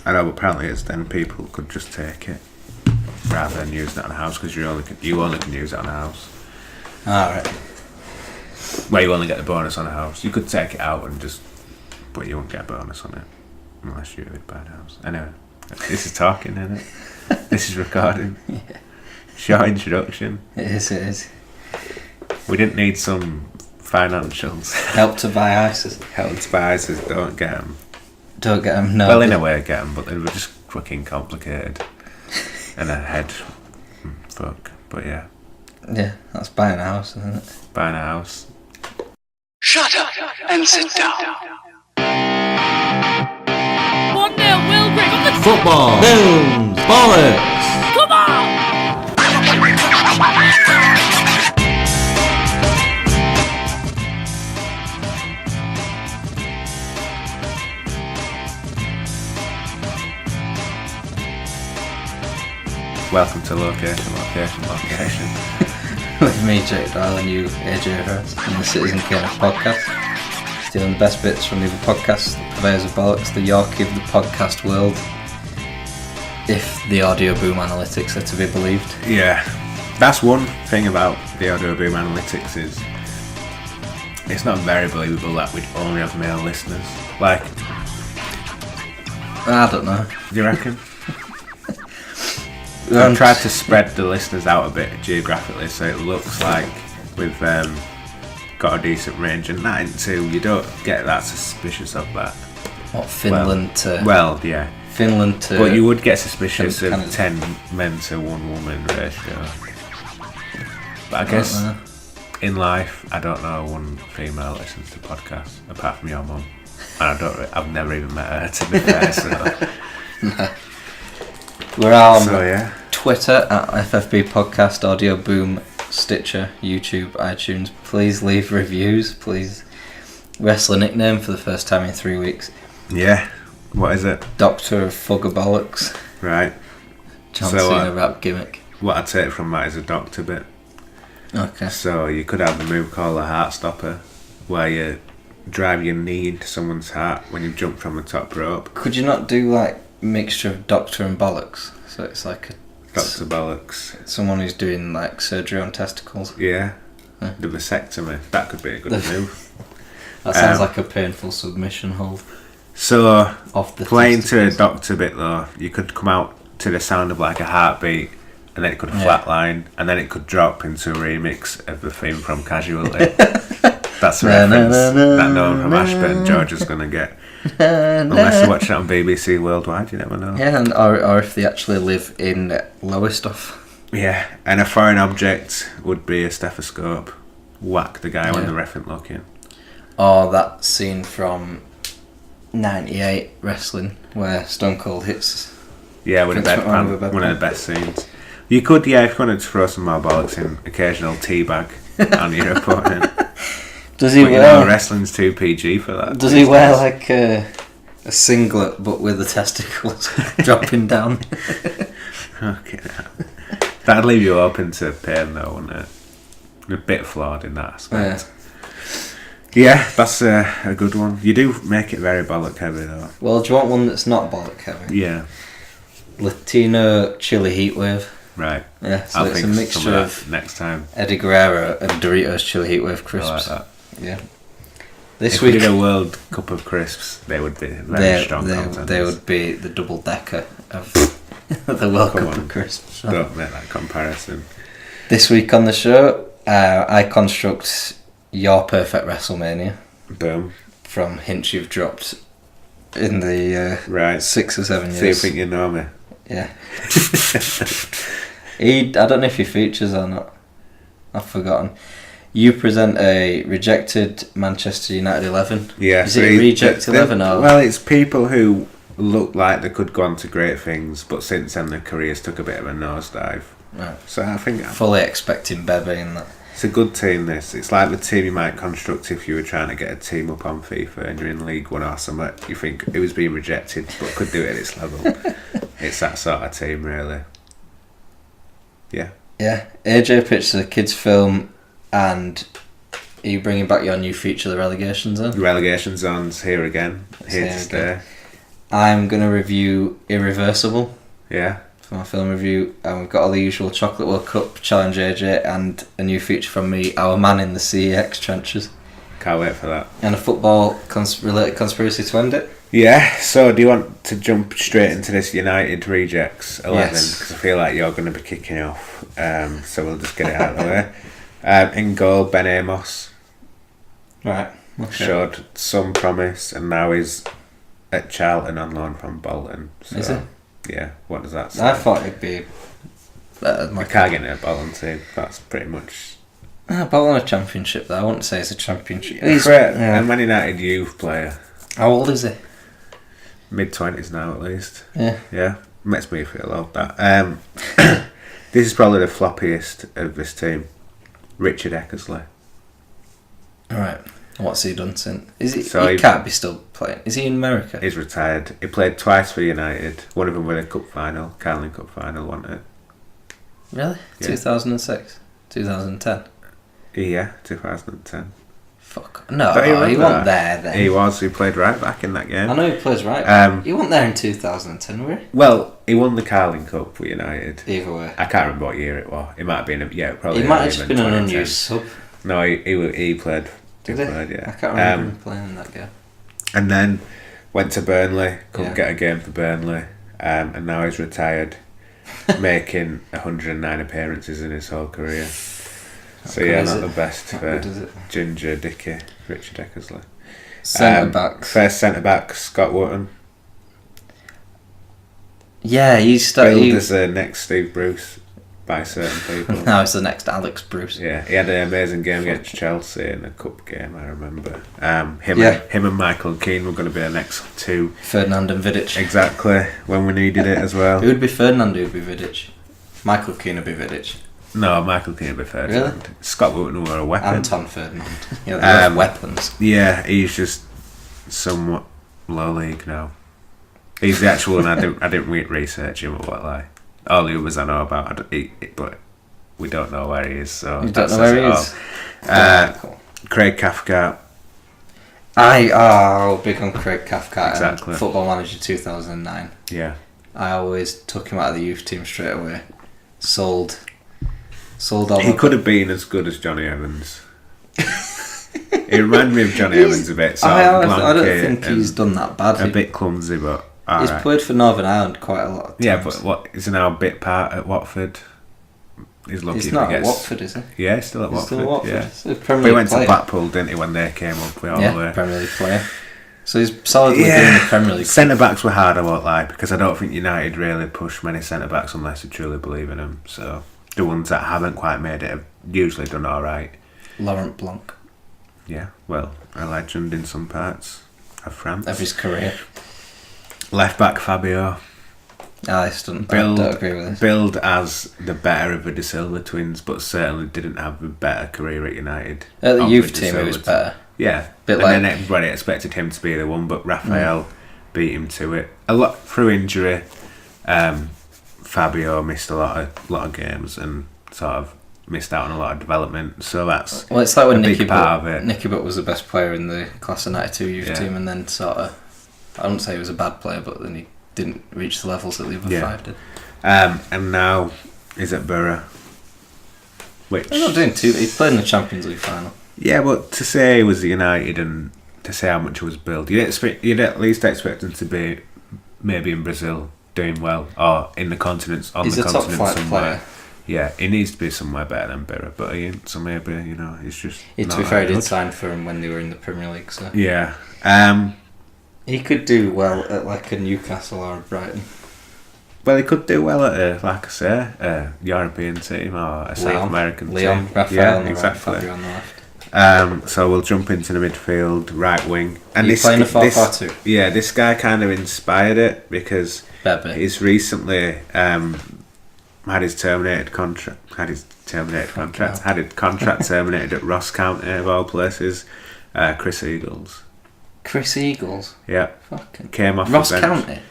I know, but apparently it's then people could just take it rather than using it on a house, because you only can use it on a house. Alright. Where you only get the bonus on a house. You could take it out and just, but you won't get a bonus on it unless you buy a house. Anyway, this is talking, isn't it? This is recording. Yeah. Short introduction. It is. We didn't need some financials. Help to buy ISIS. Help to buy ISIS, don't get them. Don't get them, no. Well, in a way, get them, but they were just fucking complicated. And a head fuck, but yeah. Yeah, that's buying a house, isn't it? Buying a house. Shut up and sit down. 1-0 Will Grigg. Football. Booms. Bollocks. Come on! Welcome to Location. With me, Jake Doyle, and you, AJ Hurst, and the Citizen Kane podcast. Stealing the best bits from the other podcasts, the purveyors of bollocks, the Yorkie of the podcast world. If the audio boom analytics are to be believed. Yeah, that's one thing about the audio boom analytics is it's not very believable that we'd only have male listeners. Like, I don't know. do you reckon? I've tried to spread the listeners out a bit geographically, so it looks like we've got a decent range, and that into you don't get that suspicious of that. What, Finland to... Well, yeah. Finland to... But you would get suspicious of Canada. 10 men to 1 woman ratio. But I guess in life, I don't know one female listens to podcasts, apart from your mum. And I've never even met her, to be fair, so... No. We're on yeah. Twitter at FFB Podcast, Audio Boom, Stitcher, YouTube, iTunes. Please leave reviews, please. Wrestler nickname for the first time in 3 weeks. Yeah. What is it? Doctor of Fugabollocks. Right. John So, Cena rap gimmick. What I take from that is a doctor bit. Okay. So you could have a move called a heart stopper, where you drive your knee into someone's heart when you jump from the top rope. Could you not do like mixture of doctor and bollocks? So it's like Dr. Bollocks. someone who's doing like surgery on testicles. Yeah. Huh. The vasectomy. That could be a good move. That sounds like a painful submission hold. So, Off the playing to a testicles. doctor bit though, you could come out to the sound of like a heartbeat, and then it could flatline, and then it could drop into a remix of the theme from Casualty. That's a reference that no one from Ashburn, Georgia's going to get. Unless you watch it on BBC Worldwide, you never know. Yeah, and or if they actually live in Lowestoft. Yeah, and a foreign object would be a stethoscope. Whack the guy when the ref ain't looking. Or that scene from 98 wrestling where Stone Cold hits. Yeah, with a Vince McMahon with a bedpan, bedpan. one of the best scenes. You could, if you wanted to throw some more bollocks in, occasional teabag on your opponent. Does he But wear? wrestling's too PG for that. Does he wear like a singlet but with the testicles dropping down? Okay. That'd leave you open to pain though, wouldn't it? A bit flawed in that aspect. Yeah, that's a good one. You do make it very bollock heavy though. Well, do you want one that's not bollock heavy? Yeah, Latino chili heatwave. right. Yeah, so I'll it's a think mixture some of of that next time. Eddie Guerrero and Doritos chili heatwave I crisps. like that. Yeah. This If we week did a World Cup of crisps, they would be very strong contenders. they would be the double decker of the World Come Cup on. of crisps. Don't make that comparison. This week on the show, I construct your perfect WrestleMania Boom. from hints you've dropped in the Right. 6 or 7 years. See if you know me. Yeah. I don't know if he features or not. I've forgotten. You present a rejected Manchester United 11. Yeah. Is it a reject 11 or? Well, it's people who look like they could go on to great things, but since then their careers took a bit of a nosedive. Right. So I think Fully expecting Bebe in that. it's a good team. This it's like the team you might construct if you were trying to get a team up on FIFA and you're in League One or something. You think it was being rejected, but could do it at its level. It's that sort of team, really. Yeah. Yeah. AJ pitched a kids' film, and are you bringing back your new feature, the relegation zone? Relegation zone's here again. It's Here here to stay. I'm going to review Irreversible Yeah. for my film review. And we've got all the usual Chocolate World Cup, Challenge AJ, and a new feature from me, Our Man in the CEX Trenches. Can't wait for that. And a football related conspiracy to end it. Yeah, so do you want to jump straight into this United Rejects 11? Yes. Because I feel like you're going to be kicking off, so we'll just get it out of the way. In goal, Ben Amos Right. Okay. showed some promise, and now he's at Charlton on loan from Bolton. So, Is it? Yeah, what does that say? I thought it'd be better than I can't get near Bolton team, that's pretty much... Bolton a championship though. I wouldn't say it's a championship. A Man United youth player. How old is he? Mid-20s now at least. Yeah. Yeah, makes me feel old that. This is probably the floppiest of this team. Richard Eckersley. Alright. What's he done since? Is he? So he he- can't be still playing. Is he in America? He's retired. He played twice for United. One of them with a cup final, Carling Cup final, wasn't it? Really? Yeah. 2006? 2010? Yeah, 2010. Fuck. No, Don't you he remember wasn't that? there then. He was. He played right back in that game. I know he plays right. He wasn't there in 2010, were he? Well, he won the Carling Cup for United. Either way. I can't remember what year it was. It might have been, probably. He might have just even been an 2010. unused sub. No, he played. Did he? Played, yeah. I can't remember him playing in that game. And then went to Burnley, couldn't Yeah. get a game for Burnley, and now he's retired, making 109 appearances in his whole career. So good yeah, is not it? the best How for good is it? Ginger Dicky, Richard Eckersley. Centre backs. First centre back, Scott Wotton. Yeah, he's Billed started. as the next Steve Bruce by certain people. Now it's the next Alex Bruce. Yeah, he had an amazing game against Chelsea in a cup game, I remember. Yeah. Him and Michael Keane were going to be the next two. Ferdinand and Vidic. Exactly, when we needed it as well. Who would be Ferdinand? Who would be Vidic? Michael Keane would be Vidic. No, Michael Keane would be Ferdinand. Really? Scott Wotton were a weapon. Anton Ferdinand. Yeah, they're both weapons. Yeah, he's just somewhat low league now. He's the actual one. I didn't research him or what like. All the others I know about, but we don't know where he is. So You that don't know says where he it is? all. Cool. Craig Cathcart. Big on Craig Cathcart. Exactly. Football Manager 2009. Yeah, I always took him out of the youth team straight away. Sold all he of could have been as good as Johnny Evans. He reminded me of Johnny Evans a bit. Sort of I don't lanky think he's done that badly. a bit clumsy, but He's alright. played for Northern Ireland quite a lot of times. Yeah, but what is now a bit part at Watford? He's lucky He's if not he at gets. Watford, is he? Yeah, he's still at He's Watford. still at Watford. Yeah. He's a Premier But he League went player. to Blackpool, didn't he, when they came up? We all were. Premier League player. So he's solidly been in the Premier League. Centre backs were hard, I won't lie, because I don't think United really push many centre backs unless they truly believe in them. So the ones that haven't quite made it have usually done all right. Laurent Blanc. Yeah, well, a legend in some parts of France. Of his career. Left back Fabio. I don't agree with this. Billed as the better of the De Silva twins, but certainly didn't have a better career at United. At the of youth De team, he was Silva better. Yeah, Bit and like- then everybody expected him to be the one, but Raphael beat him to it. A lot through injury. Fabio missed a lot of games and sort of missed out on a lot of development. So that's Well, it's like when a Nicky big part of it. Butt was the best player in the class of '92 youth Yeah. team, and then sort of, I wouldn't say he was a bad player, but then he didn't reach the levels that the other Yeah. five did. And now he's at Borough. Which He's not doing too. He played in the Champions League final. yeah, but to say he was United and to say how much it was built, you'd at least expect him to be maybe in Brazil doing well, or in the continents on He's the a top continent flight somewhere. player. Yeah, he needs to be somewhere better than Borough, but he ain't. So maybe he's just. To not be that fair, he good. did sign for him when they were in the Premier League, so Yeah. he could do well at like a Newcastle or a Brighton. Well, he could do well at a European team or a South American Leon, team. Raphael Yeah, on the exactly. right, Fabio on the left. So we'll jump into the midfield, right wing. And Are you playing a 4-4-2? Yeah, this guy kind of inspired it because Bebe. he's recently had his contract terminated at Ross County of all places. Chris Eagles. Chris Eagles. Yeah, Fucking came off Ross the bench. County.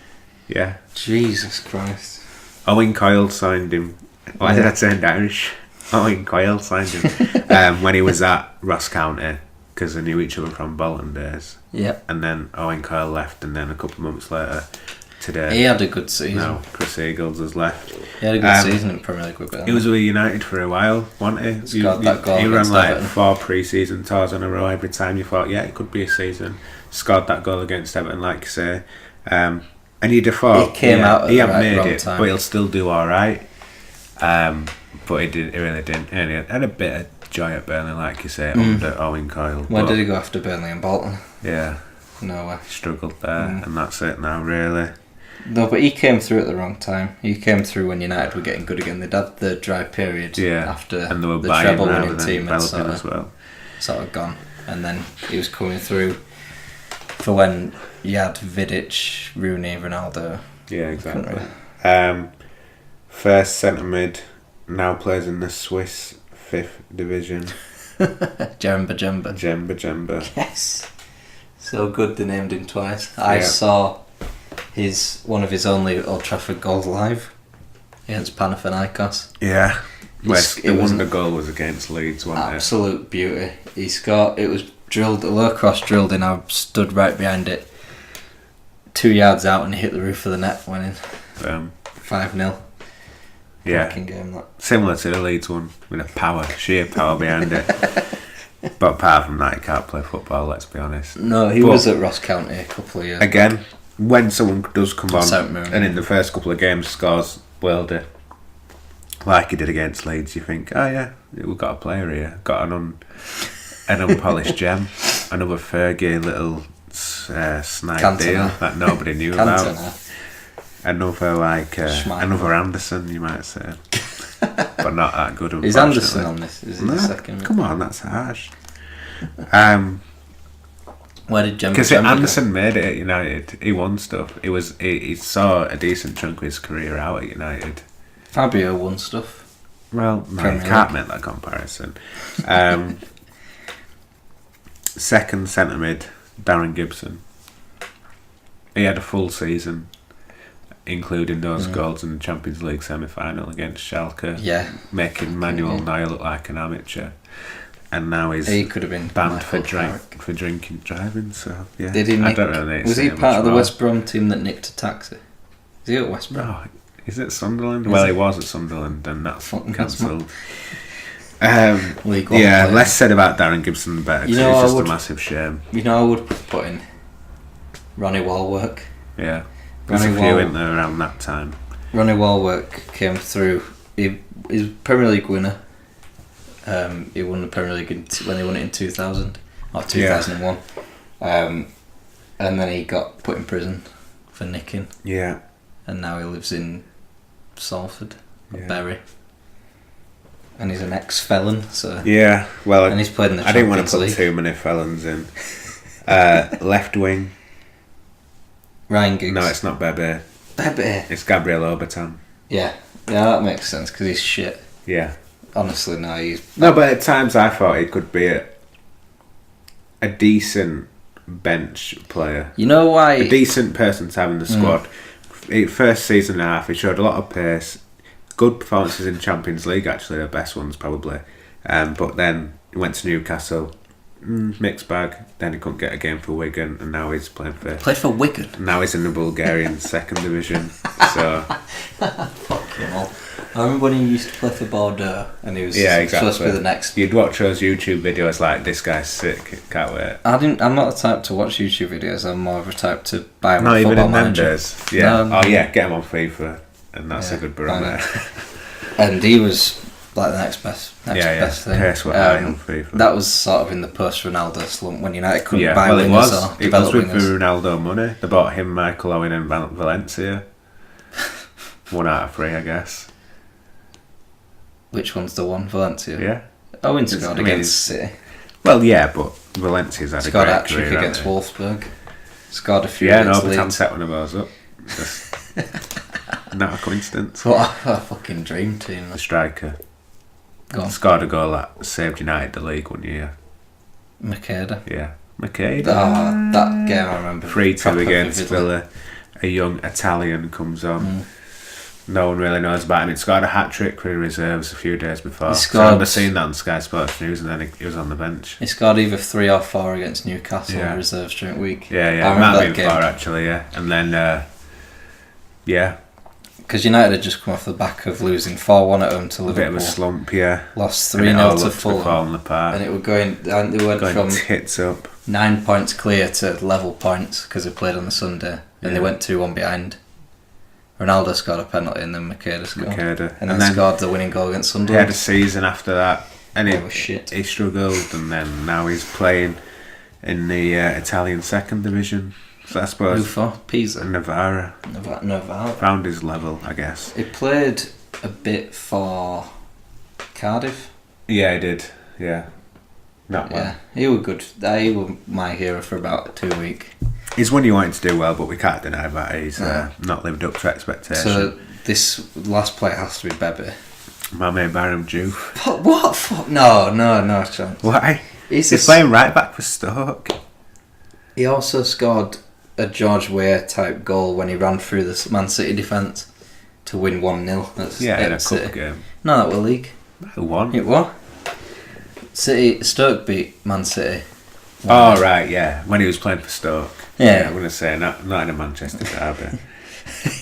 Yeah, Jesus Christ. Owen Coyle signed him. Why did I turn Irish? Owen Coyle signed him when he was at Ross County. because they knew each other from Bolton days. Yeah. And then Owen Coyle left, and then a couple of months later, today. He had a good season. No, Chris Eagles has left. He had a good season in Premier League with Burnley. He was with United for a while, wasn't he? Scored that goal he ran against like Everton. 4 pre-season tours in a row. Every time you thought, yeah, it could be a season. Scored that goal against Everton, like you say. And you'd have thought he came out at he the hadn't made wrong it, time. but he'll still do all right. But he didn't. He really didn't. And he had a bit of joy at Burnley, like you say, under Owen Coyle. Where did he go after Burnley and Bolton? Yeah, Nowhere. struggled there, and that's it now, really. No, but he came through at the wrong time. He came through when United were getting good again. They'd had the dry period after and they were the buying treble rather winning than team had developing as well. sort of gone. And then he was coming through for when you had Vidic, Rooney, Ronaldo. Yeah, exactly. First centre mid, now plays in the Swiss 5th division. Jemba. Yes. So good they named him twice. I saw one of his only Old Trafford goals live against Panathinaikos. Yeah. The was wonder goal was against Leeds, wasn't it? Absolute beauty. He scored. It was drilled, a low cross drilled in. I stood right behind it, 2 yards out, and he hit the roof of the net, winning 5-0. Yeah. Cracking game, that. Similar to the Leeds one, with a sheer power behind it. But apart from that, he can't play football, let's be honest. No, he was at Ross County a couple of years again, when someone does come on Southmoon. and in the first couple of games scores worldy, like he did against Leeds, you think, oh yeah, we've got a player here, got an unpolished gem, another Fergie little snide Cantona. deal that nobody knew about. Another another Anderson, you might say, but not that good. Is Anderson on this? Is he the second? Come on, that's harsh. Where did Jemba? Because Anderson made it at United, he won stuff. He saw a decent chunk of his career out at United. Fabio won stuff. Well, no, you can't make that comparison. Second centre mid, Darren Gibson. He had a full season, including those goals in the Champions League semi-final against Schalke. Yeah, making Manuel Neuer look like an amateur. And now he could have been banned for drinking driving. So yeah, I don't really. Was he part of the West Brom team that nicked a taxi? Is he at West Brom? No, is it Sunderland? Well, he was at Sunderland, and that's cancelled. Less said about Darren Gibson, the better. Because it's just a massive shame. You know, I would put in Ronnie Wallwork. Yeah, there's a few in there around that time. Ronnie Wallwork came through. He's a Premier League winner. He won the Premier League when they won it in 2000 or 2001, and then he got put in prison for nicking. Yeah, and now he lives in Salford, Bury, and he's an ex-felon. So and he's played in the Champions League. I didn't want to put too many felons in. Left wing. Ryan Giggs. No, it's not Bebe. It's Gabriel Obertan. Yeah, that makes sense because he's shit. Yeah. Honestly, no, no, but at times I thought he could be a decent bench player. You know why? A decent person to have in the squad. First season and a half, he showed a lot of pace. Good performances in Champions League, actually, the best ones probably. But then he went to Newcastle, mixed bag. Then he couldn't get a game for Wigan, and now he's playing for... Played for Wigan? Now he's in the Bulgarian second division. So... Fucking hell. I remember when he used to play for Bordeaux, and he was supposed to be the next. You'd watch those YouTube videos like, this guy's sick, can't wait. I'm not the type to watch YouTube videos. I'm more of a type to buy them on Football even in Manager. Get him on FIFA, and that's a good barometer. And he was like the next best thing. On FIFA. That was sort of in the post-Ronaldo slump when United couldn't buy wingers or develop wingers. It was with wingers. the Ronaldo money. They bought him, Michael Owen, and Valencia. 1 out of 3, I guess. Which one's the one? Valencia? Yeah. Owen scored against City. Well, yeah, but Valencia's had a great career. Scored hat-trick against Wolfsburg. Scored a few against Leeds. Obertan set one of those up. Just not a coincidence. What a fucking dream team. The striker. Go on. Scored a goal that saved United the league 1 year. Makeda. Yeah. Makeda. Oh, that game I remember. 3-2 against Villa. A young Italian comes on. no one really knows about him. He scored a hat-trick for the reserves a few days before. He I scored- remember seeing that on Sky Sports News, and then he was on the bench. He scored either 3 or 4 against Newcastle Yeah. reserves during the week. Yeah, I it remember might that have been game. 4 actually, yeah. And then, yeah, Because United had just come off the back of losing 4-1 at home to a Liverpool. bit of a slump, yeah. Lost And it 3-0 all to looked be Fulham. falling apart. And it were going, and they went Going from tits up. 9 points clear to level points because they played on the Sunday. And they Yeah. went 2-1 behind. Ronaldo scored a penalty and then Makeda scored. And And then scored the winning goal against He had a Sunderland. season after that, and Oh, shit. he struggled, and then now he's playing in the Italian second division. So I Who suppose for? Pisa. Navarra Navarra. found his level, I guess. He played a bit for Cardiff. Yeah, he did. Yeah, not well. Yeah, he was good. He was my hero for about 2 weeks. He's one you wanted to do well, but we can't deny that he's Yeah. not lived up to expectation. So this last play has to be Bebe. My mate Baram Juve. What? Fuck? No chance. Why? He's He's playing right back for Stoke. He also scored a George Weah type goal when he ran through the Man City defence to win 1-0. That's Yeah, in a City. cup game. No, that was league. Who won? It was. Stoke beat Man City. Oh right, yeah. When he was playing for Stoke. Yeah. I'm gonna say not in a Manchester derby.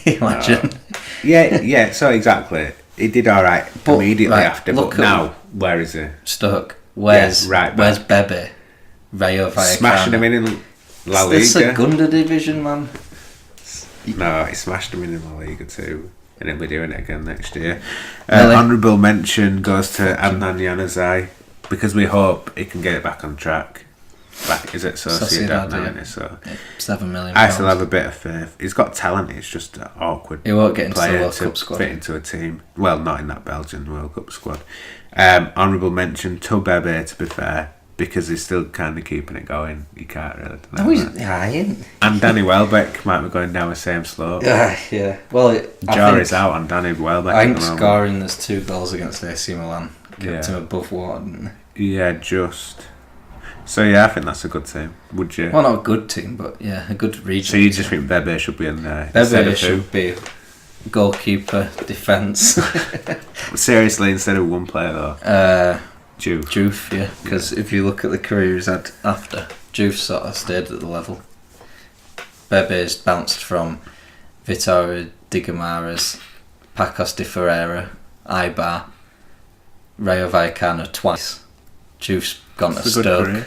Imagine. Yeah. So exactly, he did all right But, immediately right, after. look But at- now, where is he? Stoke. Where's right Where's back. Bebe? Rayo Vallecano. Smashing him in La It's a Liga. Gunda division, man. No, he smashed him in La Liga too, and he'll be doing it again next year. Really? Honourable mention goes to Adnan Januzaj because we hope he can get it back on track. Back is it Sociedad Sociedad, now? yeah. Isn't it? So £7 million. I still have a bit of faith. He's got talent. He's just an awkward. He won't get into the player World to Cup squad. fit into a team. Well, not in that Belgian World Cup squad. Honourable mention to Bebe, to be fair, because he's still kind of keeping it going. You can't really deny No, he's that. yeah, he ain't. And Danny Welbeck might be going down the same slope. Yeah. Well, Jury's out on Danny Welbeck. I at think the moment. scoring there's 2 goals against AC Milan kept Yeah. him above water. Didn't they? Yeah, just. So yeah, I think that's a good team. Would you? Well, not a good team, but yeah, a good region. So you just think Bebe should be in there? instead Bebe of who? should be goalkeeper, defence. Seriously, instead of one player though. Juve. Juve, yeah. Because if you look at the career he's had after, Juve sort of stayed at the level. Bebe's bounced from Vitória de Guimarães, Pacos de Ferreira, Eibar, Rayo Vallecano twice. Juve's gone to It's a good Stoke. career.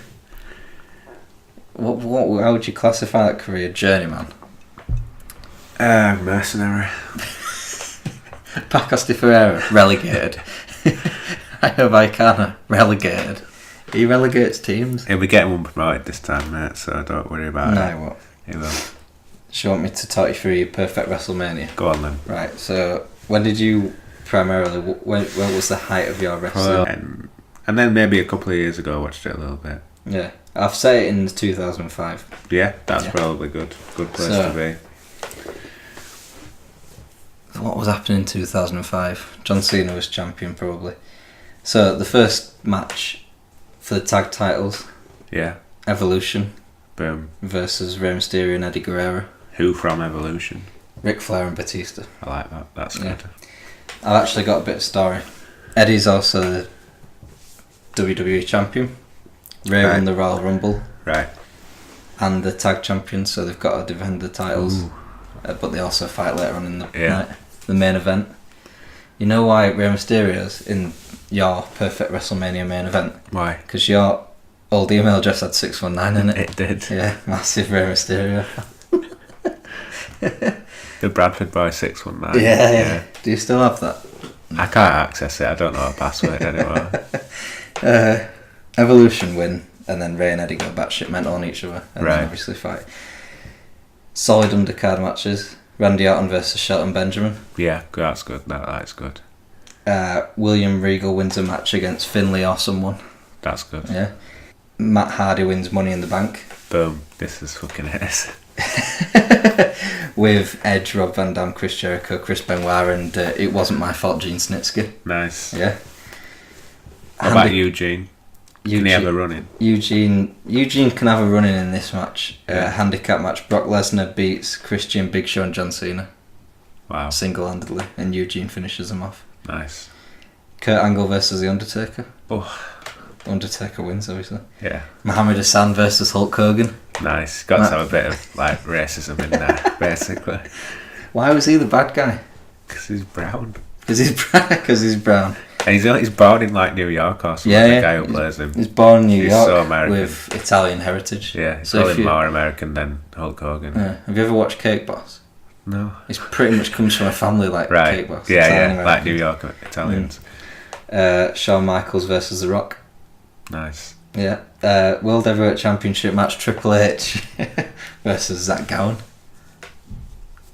What? How would you classify that career? Journeyman. Mercenary. Pacos de Ferreira relegated. Rayo Vallecano relegated. He relegates teams. He'll be getting one promoted this time, mate. So don't worry about it. No, what? He will. Do you want me to talk you through your perfect WrestleMania? Go on then. Right, so when did you primarily, when was the height of your wrestling? And then maybe a couple of years ago, I watched it a little bit. Yeah, I've set it in 2005. Yeah, that's Yeah. probably good. Good place So- to be. What was happening in 2005? John Cena was champion probably. So the first match for the tag titles, Yeah. Evolution Boom. versus Rey Mysterio and Eddie Guerrero. Who from Evolution? Ric Flair and Batista. I like that. That's Yeah. good. I've actually got a bit of story. Eddie's also the WWE champion. Ray Right. won the Royal Rumble Right. and the tag champion, so they've got to defend the titles. Ooh. But they also fight later on in the Yeah. night, the main event. You know why Rey Mysterio's in your perfect WrestleMania main event? Why? Because your old email address had 619 in it. It did. Yeah, massive Rey Mysterio. The Bradford Boy 619. Yeah. Do you still have that? I can't access it. I don't know a password anymore. Evolution win, and then Ray and Eddie go batshit mental on each other, and Right. then obviously fight. Solid undercard matches. Randy Orton versus Shelton Benjamin. Yeah, that's good. That's good. William Regal wins a match against Finlay or someone. That's good. Yeah. Matt Hardy wins Money in the Bank Boom. This is fucking it. with Edge, Rob Van Dam, Chris Jericho, Chris Benoit, and It Wasn't My Fault, Gene Snitsky. Nice. Yeah. What about Eugene? Can he have a run in? Eugene can have a run in this match. Handicap match. Brock Lesnar beats Christian, Big Show and John Cena. Wow. Single-handedly, and Eugene finishes him off. Nice. Kurt Angle versus The Undertaker. Oh. Undertaker wins, obviously. Yeah. Muhammad Hassan versus Hulk Hogan. Nice. Got to have a bit of like racism in there, basically. Why was he the bad guy? Because he's brown. Because he's brown. And he's born in like New York or something. Yeah, the guy who plays him. He's born in New York so American. with Italian heritage. Yeah, he's so probably more American than Hulk Hogan. Yeah. Have you ever watched Cake Boss? No. He pretty much comes from a family like Right. Cake Boss. Yeah, like New York Italians. Shawn Michaels versus The Rock. Nice. Yeah. World Heavyweight Championship match, Triple H versus Zach Gowen.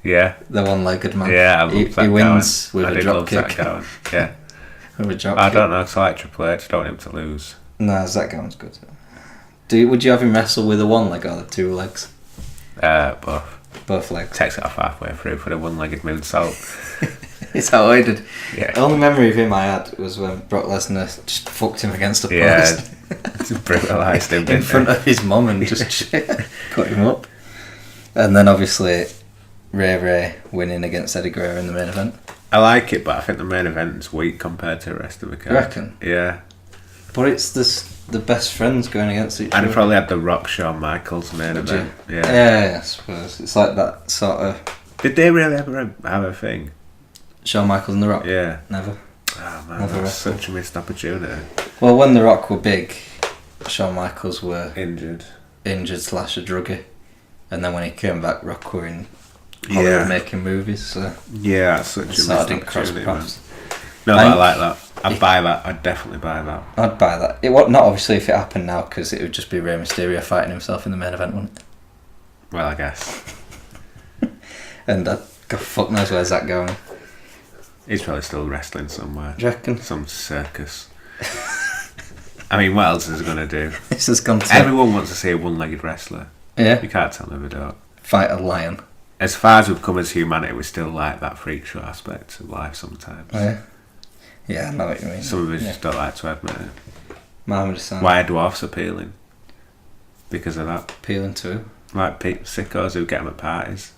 Yeah. The one-legged man. Yeah, I love Zach He wins Gowen. with a drop kick. Yeah. With a drop I kick. don't know, because I like Triple H. I don't want him to lose. Nah, Zach Gowen's good. Would you have him wrestle with a one leg or the two legs? Both. Both legs. Takes it off halfway through for the one-legged moonsault. It's how I did. Yeah. The only memory of him I had was when Brock Lesnar just fucked him against a post. Yeah. Just brutalised him in front of his mum and just cut him up. And then obviously Ray winning against Eddie Guerrero in the main event. I like it, but I think the main event's weak compared to the rest of the card. You reckon? Yeah. But it's the best friends going against each other. And he probably had the Rock Shawn Michaels main Would event. you? Yeah. Yeah, I suppose. It's like that sort of... Did they really ever have a thing? Shawn Michaels and The Rock? Yeah. Never. Oh man, Never that's wrestled. such a missed opportunity. Well, when The Rock were big, Shawn Michaels were Injured / a druggie. And then when he came back, Rock were in Hollywood making movies, so... Yeah, that's such a So missed I didn't cross opportunity, man. paths. No, I like that. I'd buy that. I'd definitely buy that. I'd buy that. It would not obviously if it happened now, because it would just be Rey Mysterio fighting himself in the main event, wouldn't it? Well, I guess. And God fuck knows where's that going. He's probably still wrestling somewhere. Do you reckon? Some circus. I mean, what else is he going to do? This has gone to... Everyone wants to see a one-legged wrestler. Yeah. You can't tell them they don't. Fight a lion. As far as we've come as humanity, we still like that freak show aspect of life sometimes. Oh, yeah. Yeah, I know what you mean. Some of us just don't like to admit it. Muhammad Hassan. Why are dwarfs appealing? Because of that. Appealing to? Like sickos who get them at parties.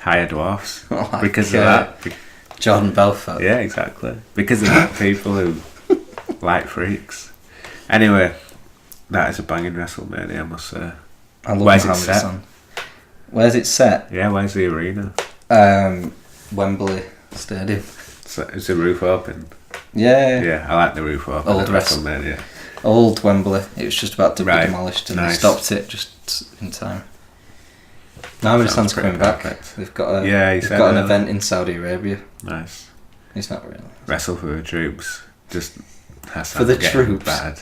Hire dwarfs. Like, because of that. Jordan Belfort. Yeah, exactly. Because of that, people who like freaks. Anyway, that is a banging WrestleMania, I must say. I love Where's it Muhammad set? Hassan. Where's it set? Yeah, where's the arena? Wembley Stadium. So, is the roof open? Yeah. Yeah, I like the roof open. Old at WrestleMania. Old Wembley. It was just about to be Right. demolished and Nice. they stopped it just in time. Muhammad Hassan's pretty coming back. perfect. They've got Yeah, he they've said got an earlier. event in Saudi Arabia. Nice. It's not real. Wrestle for the troops. Just has For the troops. Bad.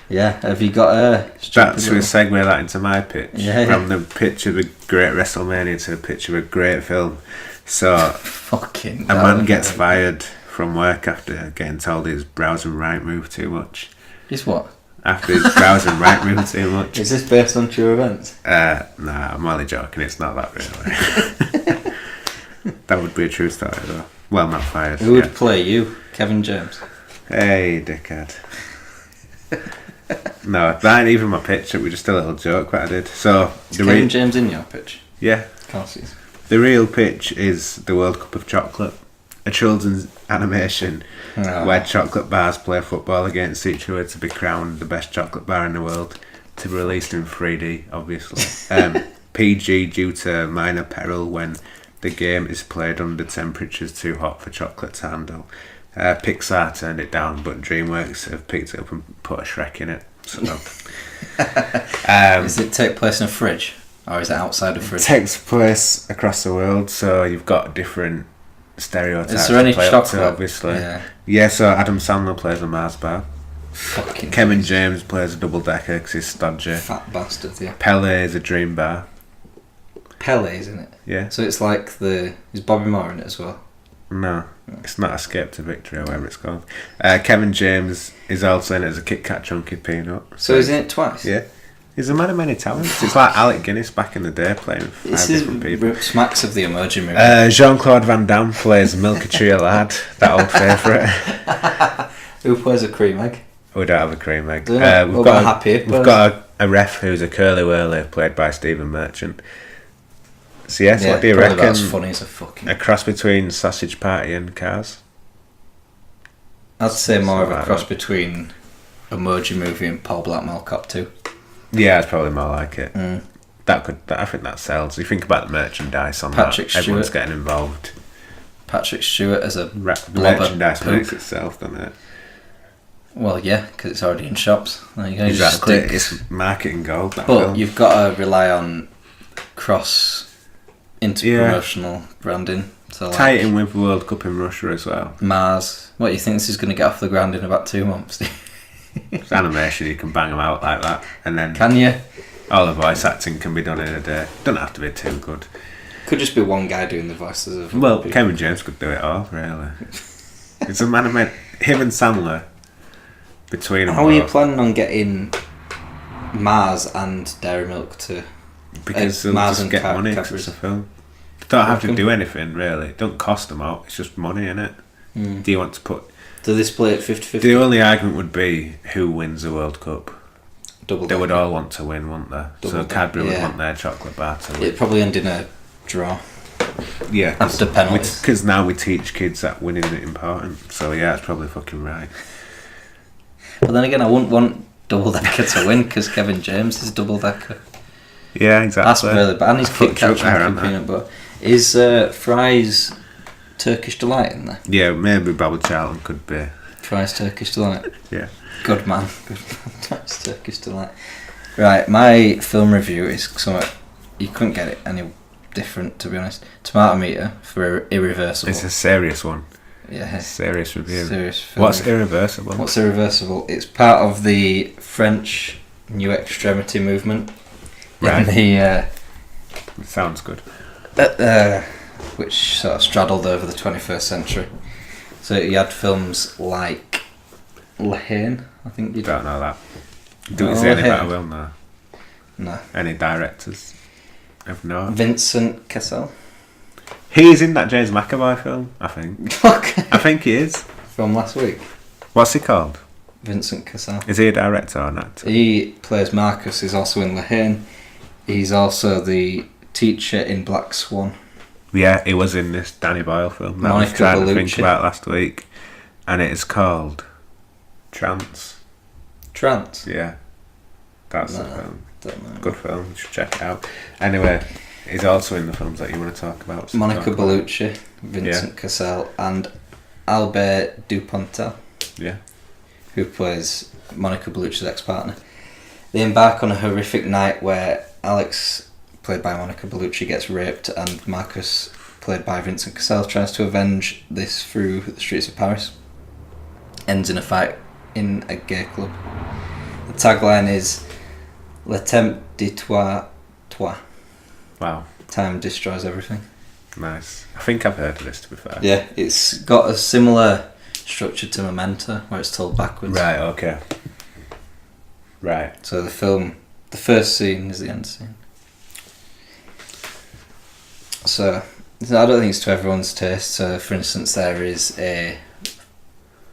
Yeah, have you got a... That's to segue that into my pitch. Yeah. From the pitch of a great WrestleMania to the pitch of a great film. So, Fucking a hell, man gets mate. fired from work after getting told he's browsing Rightmove too much. Is what? After he's browsing Rightmove too much. Is this based on true events? Nah, I'm only joking. It's not that really. That would be a true story though. Well, not fired. Who would yeah. play you? Kevin James? Hey, dickhead. No, that ain't even my pitch. It was just a little joke what I did. So Kevin James in your pitch? yeah, Can't see. the real pitch is the World Cup of Chocolate, a children's animation where chocolate bars play football against each other to be crowned the best chocolate bar in the world. To be released in 3D, obviously. PG due to minor peril when the game is played under temperatures too hot for chocolate to handle. Pixar turned it down, but DreamWorks have picked it up and put a Shrek in it. So, Does it take place in a fridge? Or is it outside a fridge? it takes place across the world, so you've got different stereotypes. Is there any to play up to, chocolate? obviously. Yeah. Yeah, so Adam Sandler plays a Mars bar. Fucking Kevin James plays a double decker because he's stodgy. fat bastard, yeah. Pele is a dream bar. Pele, isn't it? Yeah. So it's like is Bobby Moore in it as well? No, it's not Escape to Victory or whatever it's called. Kevin James is also in it as a Kit Kat chunky peanut. So he's in it twice? Yeah. He's a man of many talents. It's like Alec Guinness back in the day playing 5 This different people. smacks of the emoji movie. Jean-Claude Van Damme plays Milkatria Lad, that old favourite. Who plays a cream egg? We don't have a cream egg. Do they? What about Happy? We've got a ref who's a curly whirly played by Stephen Merchant. So yes, what do you probably reckon? That's funny as a fucking... A cross between Sausage Party and Cars? I'd say more of a like cross that. between Emoji Movie and Paul Blart Mall Cop 2. Yeah, it's probably more like it. I think that sells. You think about the merchandise on Patrick that. Everyone's Stewart. getting involved. Patrick Stewart as a The blobber merchandise poop. makes itself, doesn't it? Well, yeah, because it's already in shops. Like, you Exactly. just It's marketing gold. That but film. you've got to rely on cross inter-promotional branding. So Tie like it in with World Cup in Russia as well. Mars. What, you think this is going to get off the ground in about 2 months? It's animation, you can bang them out like that, and then Can you? all the voice acting can be done in a day. Don't have to be too good. Could just be one guy doing the voices of Well, people. Kevin James could do it all, really. It's a man who made him and Sandler between them. How are you both, planning on getting Mars and Dairy Milk to... because they'll Mars just and get money 'cause Cadbury's? it's a film. They don't have to Reckon? do anything, really. It don't cost them out. It's just money, innit? Do you want to put... Do they split it 50-50? The only argument would be who wins the World Cup. Double They would decker. all want to win, wouldn't they? Double So Cadbury would yeah. want their chocolate bar to win. It'd probably end in a draw. Yeah, After penalties. because now we teach kids that winning is important. So yeah, it's probably fucking right. But then again, I wouldn't want Double Decker to win because Kevin James is Double Decker. Yeah, exactly. That's really bad. And his Foot Kit Kat truck there, and aren't they? peanut butter. Is Fry's Turkish Delight in there? Yeah, maybe Bobby Charlton could be. Fry's Turkish Delight. Yeah. Good man. Good man. Fry's Turkish Delight. Right, my film review is somewhat... You couldn't get it any different, to be honest. Tomato meter for Irreversible. It's a serious one. Yeah. Serious review. Serious film. What's Irreversible? What's Irreversible? It's part of the French New Extremity movement. Right. In Sounds good. which sort of straddled over the 21st century. So you had films like La Haine, I think you Don't know that. Do Oh, we say any hey. better? Will no. No. Any directors? Have no. Vincent Cassel. He's in that James McAvoy film, I think. I think he is. From last week. What's he called? Vincent Cassel. Is he a director or an actor? He plays Marcus, he's also in La Haine. He's also the teacher in Black Swan. Yeah, he was in this Danny Boyle film that I was Monica trying to think Bellucci. about last week. And it is called Trance. Trance. Yeah. That's the No. film. Don't know. Good film, you should check it out. Anyway, he's also in the films that you want to talk about. So Monica talk about it. Bellucci, Vincent Cassel, and Albert Dupontel, Yeah. who plays Monica Bellucci's ex-partner. They embark on a horrific night where Alex, played by Monica Bellucci, gets raped, and Marcus, played by Vincent Cassel, tries to avenge this through the streets of Paris. Ends in a fight in a gay club. The tagline is "Le temps de toi, toi." Wow. Time destroys everything. Nice. I think I've heard of this, to be fair. Yeah, it's got a similar structure to Memento, where it's told backwards. Right, okay. Right. So the film, the first scene is the end scene. So, I don't think it's to everyone's taste. So, for instance, there is a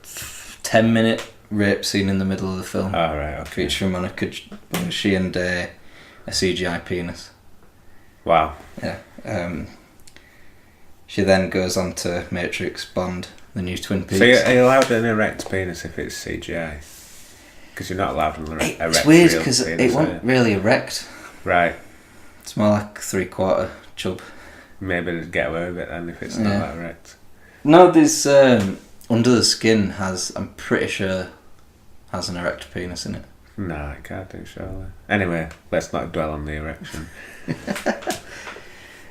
10-minute rape scene in the middle of the film, Oh, right, okay. featuring Monica Bellucci and a CGI penis. Wow. Yeah. She then goes on to Matrix, Bond, the new Twin Peaks. So you're allowed an erect penis if it's CGI? Because you're not allowed an erect It's weird real because penis, it wasn't really erect. Right. It's more like 3/4 chub. Maybe they'd get away with it then if it's not Yeah. that erect. No, there's Under the Skin has, I'm pretty sure, has an erect penis in it. No, it can't do, surely. Anyway, let's not dwell on the erection.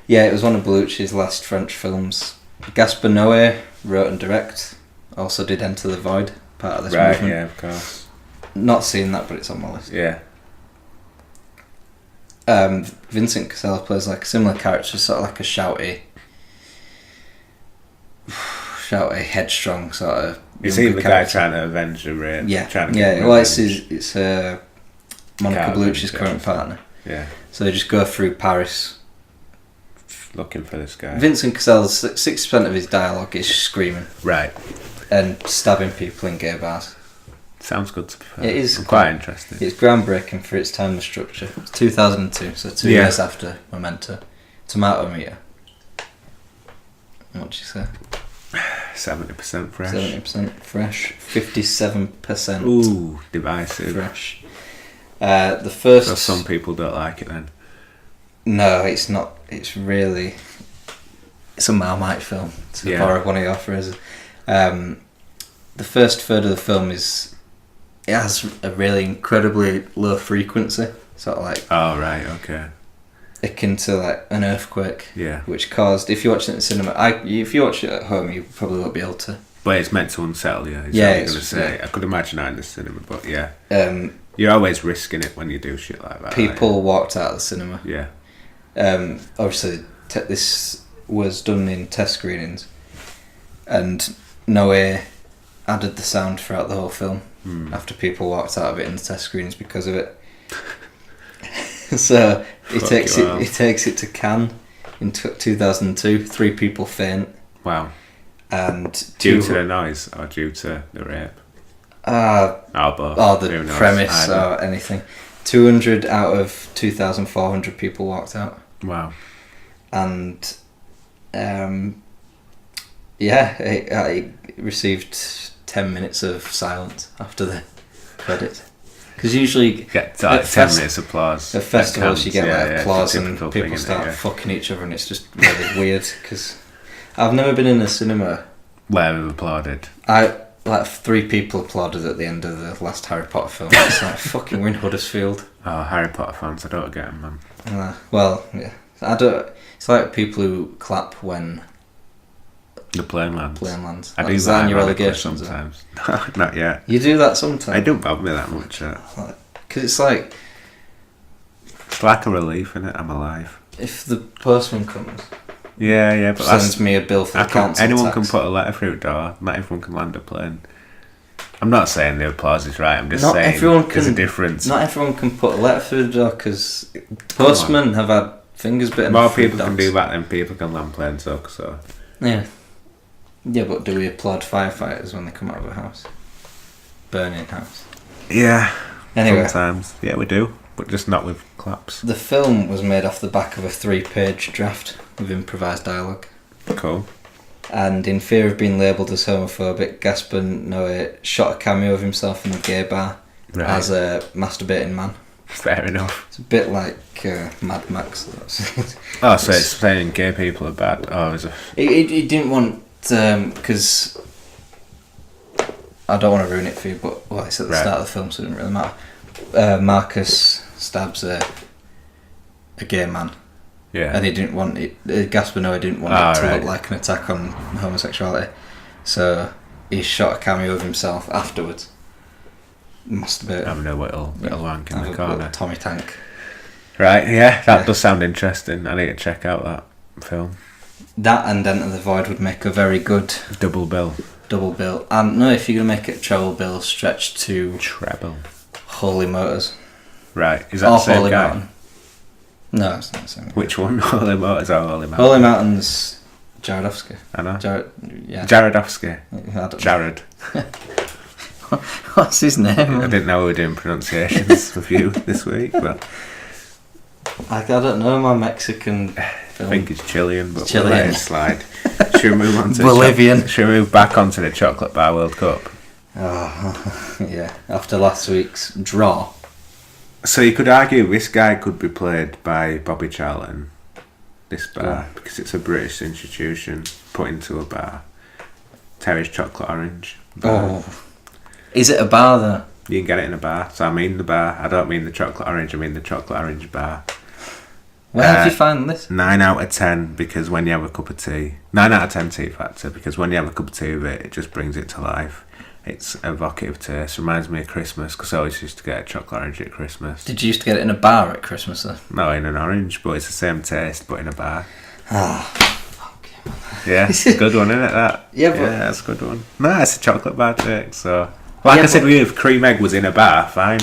Yeah, it was one of Bellucci's last French films. Gaspar Noé wrote and directed. Also did Enter the Void, part of this Right, movement. yeah, of course. Not seen that, but it's on my list. Yeah. Vincent Cassel plays like a similar character, sort of like a shouty, headstrong sort of. Is he younger the guy character. trying to avenge a rape? Yeah, Trying to yeah. get Well, it's revenge? Monica Can't Bellucci's avenge it, current partner. Yeah. So they just go through Paris. Looking for this guy. Vincent Cassel's 60% of his dialogue is screaming Right. and stabbing people in gay bars. Sounds good to be fair. It is I'm quite interested. It's groundbreaking for its time and structure. It's 2002, so 2 Yeah. years after Memento. Tomato meter. What'd you say? 70% fresh. 70% fresh. 57%. Ooh, divisive. Fresh. The first. So some people don't like it then. No, it's not. It's really. It's a Marmite film. To borrow one of your phrases. The first third of the film it has a really incredibly low frequency, sort of like. Oh right, okay. Akin to like an earthquake. Yeah. Which caused, if you watch it in the cinema, if you watch it at home, you probably won't be able to. But it's meant to unsettle you. Going to say. I could imagine that in the cinema, but yeah. You're always risking it when you do shit like that. People walked out of the cinema. Yeah. Obviously, this was done in test screenings, and Noé added the sound throughout the whole film after people walked out of it in the test screenings because of it. So he takes it to Cannes in 2002. 3 people faint. Wow. And due to the noise or due to the rape? Both. Or the premise or anything. 200 out of 2,400 people walked out. Wow. And it received 10 minutes of silence after the credits. Because usually you get like 10 minutes applause. At festivals you get applause and people start fucking each other, and it's just really weird. Because I've never been in a cinema where we've applauded. 3 people applauded at the end of the last Harry Potter film. It's like fucking we're in Huddersfield. Oh, Harry Potter fans, I don't get them, man. Well, yeah, I don't. It's like people who clap when the plane lands. I do that on your allegations sometimes. Not yet. You do that sometimes. It don't bother me that much. Because it's like a relief, innit? I'm alive. If the postman comes. Yeah, but sends me a bill for the council anyone tax. Can put a letter through the door. Not everyone can land a plane. I'm not saying the applause is right. I'm just saying there's a difference. Not everyone can put a letter through the door because postmen have had fingers bitten. More people can do that than people can land planes, so. Yeah, but do we applaud firefighters when they come out of a house? Burning house. Yeah. Anyway. Sometimes. Yeah, we do. But just not with claps. The film was made off the back of a 3-page draft with improvised dialogue. Cool. And in fear of being labelled as homophobic, Gaspar Noé shot a cameo of himself in a gay bar as a masturbating man. Fair enough. It's a bit like Mad Max. So it's saying gay people are bad. Oh, is it? He didn't want... because I don't want to ruin it for you, but it's at the start of the film, so it doesn't really matter. Marcus stabs a gay man. Yeah. And he didn't want it. Gaspar Noé didn't want it to look like an attack on homosexuality, so he shot a cameo of himself afterwards. Masturbating. Having a little wank in the corner. Tommy Tank. Right. Yeah, that does sound interesting. I need to check out that film. That and Enter the Void would make a very good double bill. And no, if you're going to make it a treble bill, stretch to Holy Motors. Right, is that the same Holy guy? Mountain. No, it's not the same guy. Which one? Holy Motors or Holy Mountain? Holy Mountain's Jaredovsky. I know. Jaredovsky. Jared. What's his name? I didn't know we were doing pronunciations with you this week, but I don't know my Mexican film. I think it's Chilean, but Chilean. we'll let it slide. Should we move on to Bolivian? Should we move back onto the Chocolate Bar World Cup? Oh, yeah. After last week's draw. So you could argue this guy could be played by Bobby Charlton, this bar, because it's a British institution put into a bar. Terry's Chocolate Orange bar. Oh. Is it a bar though? You can get it in a bar. So I mean the bar. I don't mean the Chocolate Orange, I mean the Chocolate Orange bar. Where did you find this? 9 out of 10 because when you have a cup of tea. 9 out of 10 tea factor because when you have a cup of tea with it, it just brings it to life. It's evocative taste. Reminds me of Christmas because I always used to get a chocolate orange at Christmas. Did you used to get it in a bar at Christmas though? No, in an orange, but it's the same taste but in a bar. Okay. Yeah, it's a good one, isn't it? That? Yeah, that's a good one. No, it's a chocolate bar trick. So, like I said, if cream egg was in a bar, fine.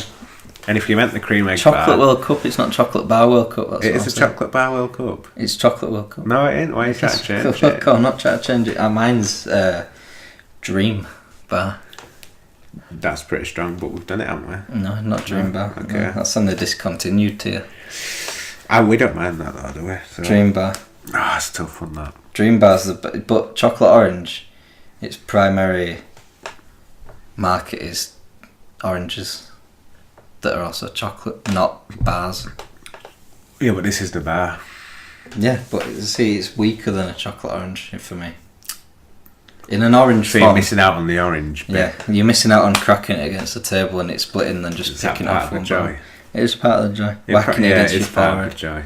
And if you meant the cream egg Chocolate World Cup, it's not Chocolate Bar World Cup. That's it is a Chocolate Bar World Cup. It's Chocolate World Cup. No, it ain't. Why are you trying to change it? I'm not trying to change it. Mine's Dream Bar. That's pretty strong, but we've done it, haven't we? No, not Dream Bar. Okay. No, that's on the discontinued tier. We don't mind that though, do we? So. Dream bar. Oh, it's tough one that. Dream bar's but chocolate orange, its primary market is oranges that are also chocolate, not bars. Yeah, but this is the bar. Yeah, but see, it's weaker than a chocolate orange for me. In an orange so form, you're missing out on the orange bit. Yeah, you're missing out on cracking it against the table and it's splitting and just Is that picking part off of one the joy? bar. It is part of the joy. It Whacking it against your it's part forehead. of the joy.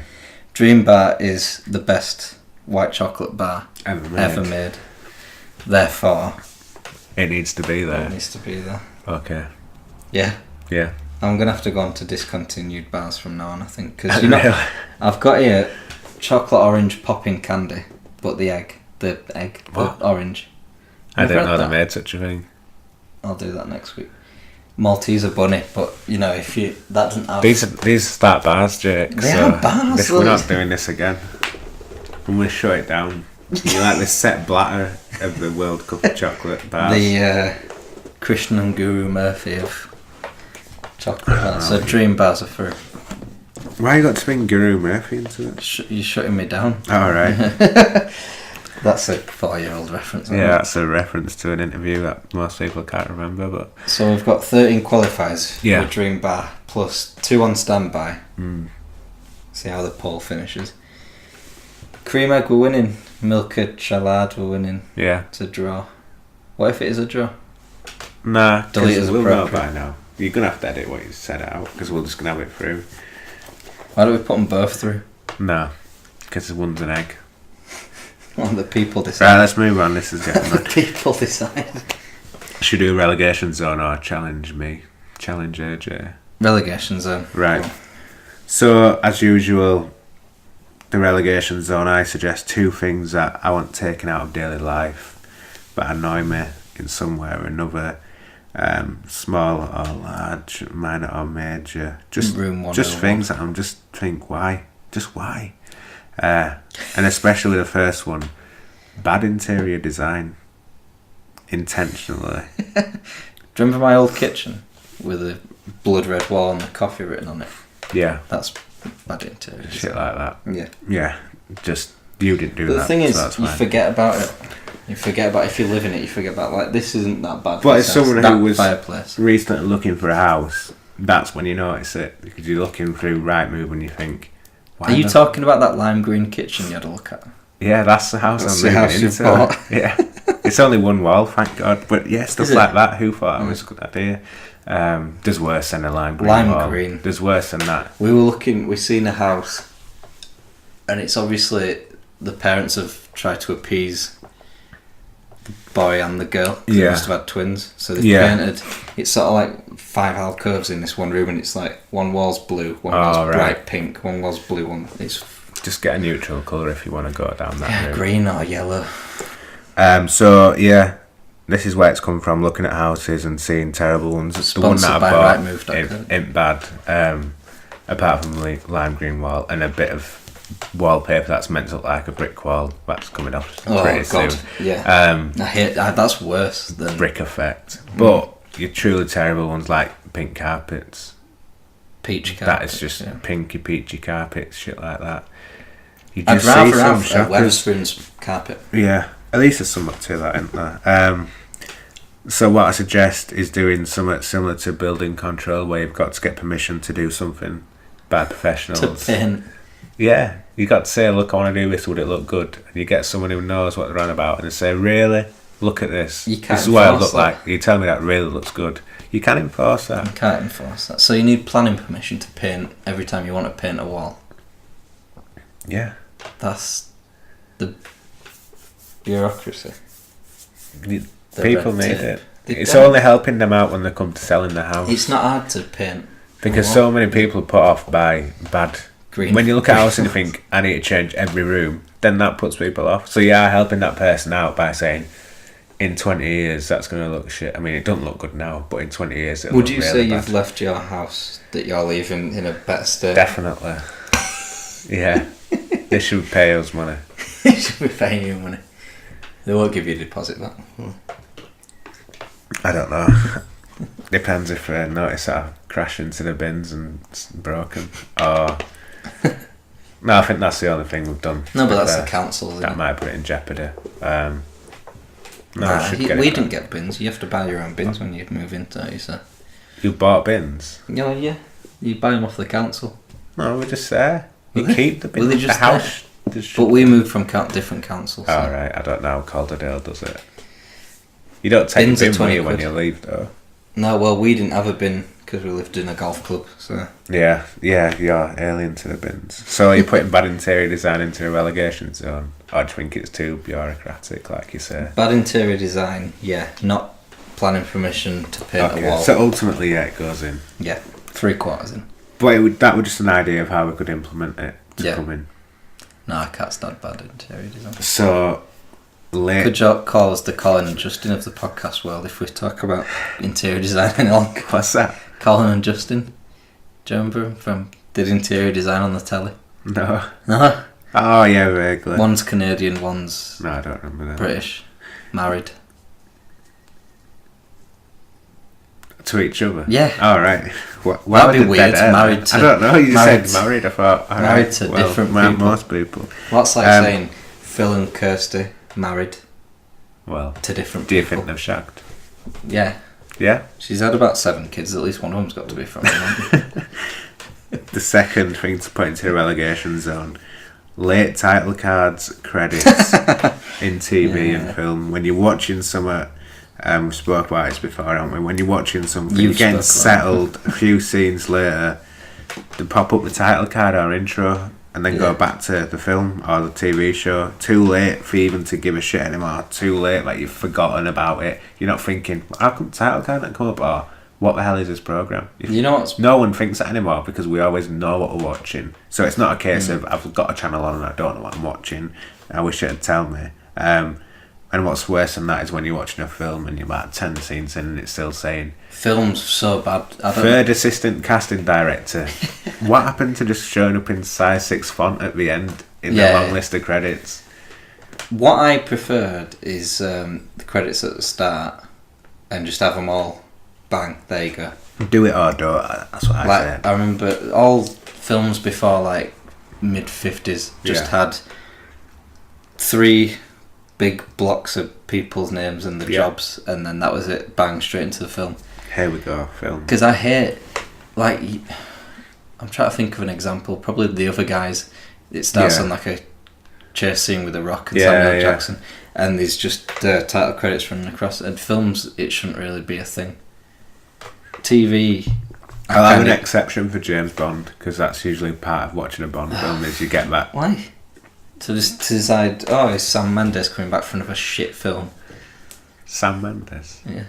Dream bar is the best white chocolate bar Ever made. Therefore, It needs to be there. it needs to be there. Okay. Yeah. Yeah. I'm going to have to go on to discontinued bars from now on, I think. Because, Really? I've got here chocolate orange popping candy, but the What? orange. I You've didn't read know that? they made such a thing. I'll do that next week. Malteser bunny, but if that doesn't have... These start bars, Jake. They are bars, We're not though. doing this again. I'm going to shut it down. You're like the Sepp Blatter of the World Cup of chocolate bars. The Krishnan and Guru Murphy of chocolate bars. So dream bars are for... Why you got to bring Guru Murphy into it? You're shutting me down. Alright. That's a 4-year-old reference. Yeah, that's a reference to an interview that most people can't remember. But So we've got 13 qualifiers Yeah. for Dream Bar, plus 2 on standby. See how the poll finishes. Cream egg, we're winning. Milka Chalad, we're winning. yeah. It's a draw. What if it is a draw? Nah, Delete because as we'll know appropriate. by now. You're going to have to edit what you said out, because we're just going to have it through. Why don't we put them both through? No, because one's an egg. Well, the people decide. Right, let's move on. This is getting The much. people decide. Should do a relegation zone or challenge me? Challenge AJ. Relegation zone. Right. Cool. So, as usual, the relegation zone, I suggest 2 things that I want taken out of daily life but annoy me in some way or another. Small or large, minor or major. Just Room 101. just things that I'm just think, why? Just why? And especially the first one, bad interior design. Intentionally. Do you remember my old kitchen with a blood red wall and the coffee written on it? Yeah. That's bad interior. Shit like that. Yeah. Yeah. Just, you didn't do But that. the thing is, so that's you fine. forget about it. You forget about if you live in it. You forget about like this isn't that bad. But this as house, someone that who was fireplace. recently looking for a house, that's when you notice it, because you're looking through Rightmove and you think, why Are you the- talking about that lime green kitchen you had a look at? Yeah, that's the house That's I'm the moving house you've into. bought. Yeah, it's only one wall, thank God. But yeah, stuff Is it? like that. Who thought that was a good idea? There's worse than a lime green Lime wall. green. There's worse than that. We seen a house, and it's obviously the parents have tried to appease the boy and the girl. 'Cause They Yeah. must have had twins, so they've Yeah. painted. It's sort of like 5 alcoves in this one room, and it's like one wall's blue, one wall's Oh, right. bright pink, one wall's blue, one it's Just get a neutral colour if you want to go down that route. green or yellow. So yeah, this is where it's come from. Looking at houses and seeing terrible ones. The one that Sponsored I by bought Rightmove.co. ain't bad. Apart from the lime green wall and a bit of wallpaper that's meant to look like a brick wall. That's coming off Oh pretty god, soon. yeah. I hate that's worse than Brick effect. But your truly terrible ones like pink carpets. peach carpet. That is just yeah. pinky peachy carpets, shit like that. You I'd just see rather some have a shoppers. Wetherspoon's carpet. Yeah, at least there's something to that, isn't there? So what I suggest is doing something similar to building control, where you've got to get permission to do something by professionals. To paint. Yeah, you got to say, look, I want to do this, would it look good? And you get someone who knows what they're on about and they say, really? Look at this. You can't This is what I enforce look that. like. You tell me that really looks good. You can enforce that. You can't enforce that. So you need planning permission to paint every time you want to paint a wall. Yeah. That's the bureaucracy. The People red need tape. it. They It's don't. only helping them out when they come to selling the house. It's not hard to paint. Because a so wall. many people are put off by bad. Green. When you look at a house and you think, I need to change every room, then that puts people off. So you are helping that person out by saying, in 20 years, that's going to look shit. I mean, it doesn't look good now, but in 20 years, it'll Would look you really say bad. you've left your house that you're leaving in a better state? Definitely. Yeah. They should pay us money. They should be paying you money. They won't give you a deposit back. I don't know. Depends if they notice that I crash into the bins and it's broken. Or No, I think that's the only thing we've done. No, but that's the council. That might put it in jeopardy. We didn't get bins. You have to buy your own bins when you move into it, so. You bought bins? Yeah. You buy them off the council. No, we're just there. You keep the bins. Well, they're just the house. But we moved from different councils. So. Oh, right. I don't know how Calderdale does it. You don't take Bins a bin are with you 20 when you leave, though. No, well, we didn't have a bin because we lived in a golf club, so... Yeah, you're alien to the bins. So are you putting bad interior design into a relegation zone? Or do you think it's too bureaucratic, like you say? Bad interior design, yeah. Not planning permission to paint a wall. So ultimately, it goes in. Yeah, 3/4 in. But that was just an idea of how we could implement it to come in. No, I can't stand bad interior design. So... Could you call us the Colin and Justin of the podcast world if we talk about interior design and all? What's that? Colin and Justin. Do you remember them did interior design on the telly? No. No? Oh, yeah, vaguely. One's Canadian, one's No, I don't remember that. British. Married. To each other? Yeah. Oh, right. That'd be weird, married to... I don't know, you married, said married, I thought... Married to different people. Most people. Well, that's like saying Phil and Kirsty married to different do you people. think they've shagged? Yeah. Yeah? She's had about 7 kids, at least one of them's got to be from him. The second thing to put into a relegation zone, late title cards, credits in TV and film. When you're watching something, we spoke about this before, haven't we? When you're watching something, you're getting settled, a few scenes later, they pop up the title card or intro, and then go back to the film or the TV show. Too late for you even to give a shit anymore. Too late, like you've forgotten about it. You're not thinking, how come the title card not come up? Or what the hell is this programme? You know what's... No one thinks that anymore because we always know what we're watching. So it's not a case of I've got a channel on and I don't know what I'm watching. I wish it'd tell me. And what's worse than that is when you're watching a film and you're about 10 scenes in and it's still saying... Film's so bad. Third assistant casting director. What happened to just showing up in size 6 font at the end in the long list of credits? What I preferred is the credits at the start and just have them all, bang, there you go. Do it or don't, that's what I said. I remember all films before like mid-50s just had 3 big blocks of people's names and the jobs, and then that was it, bang, straight into the film. Here we go, film. Because I hate, like, I'm trying to think of an example, probably The Other Guys. It starts on like a chase scene with The Rock and Samuel Jackson, and there's just title credits running across. And films, it shouldn't really be a thing. TV... I'll have an exception for James Bond, because that's usually part of watching a Bond film, is you get that. Why? To decide, is Sam Mendes coming back for another shit film? Sam Mendes? Yeah.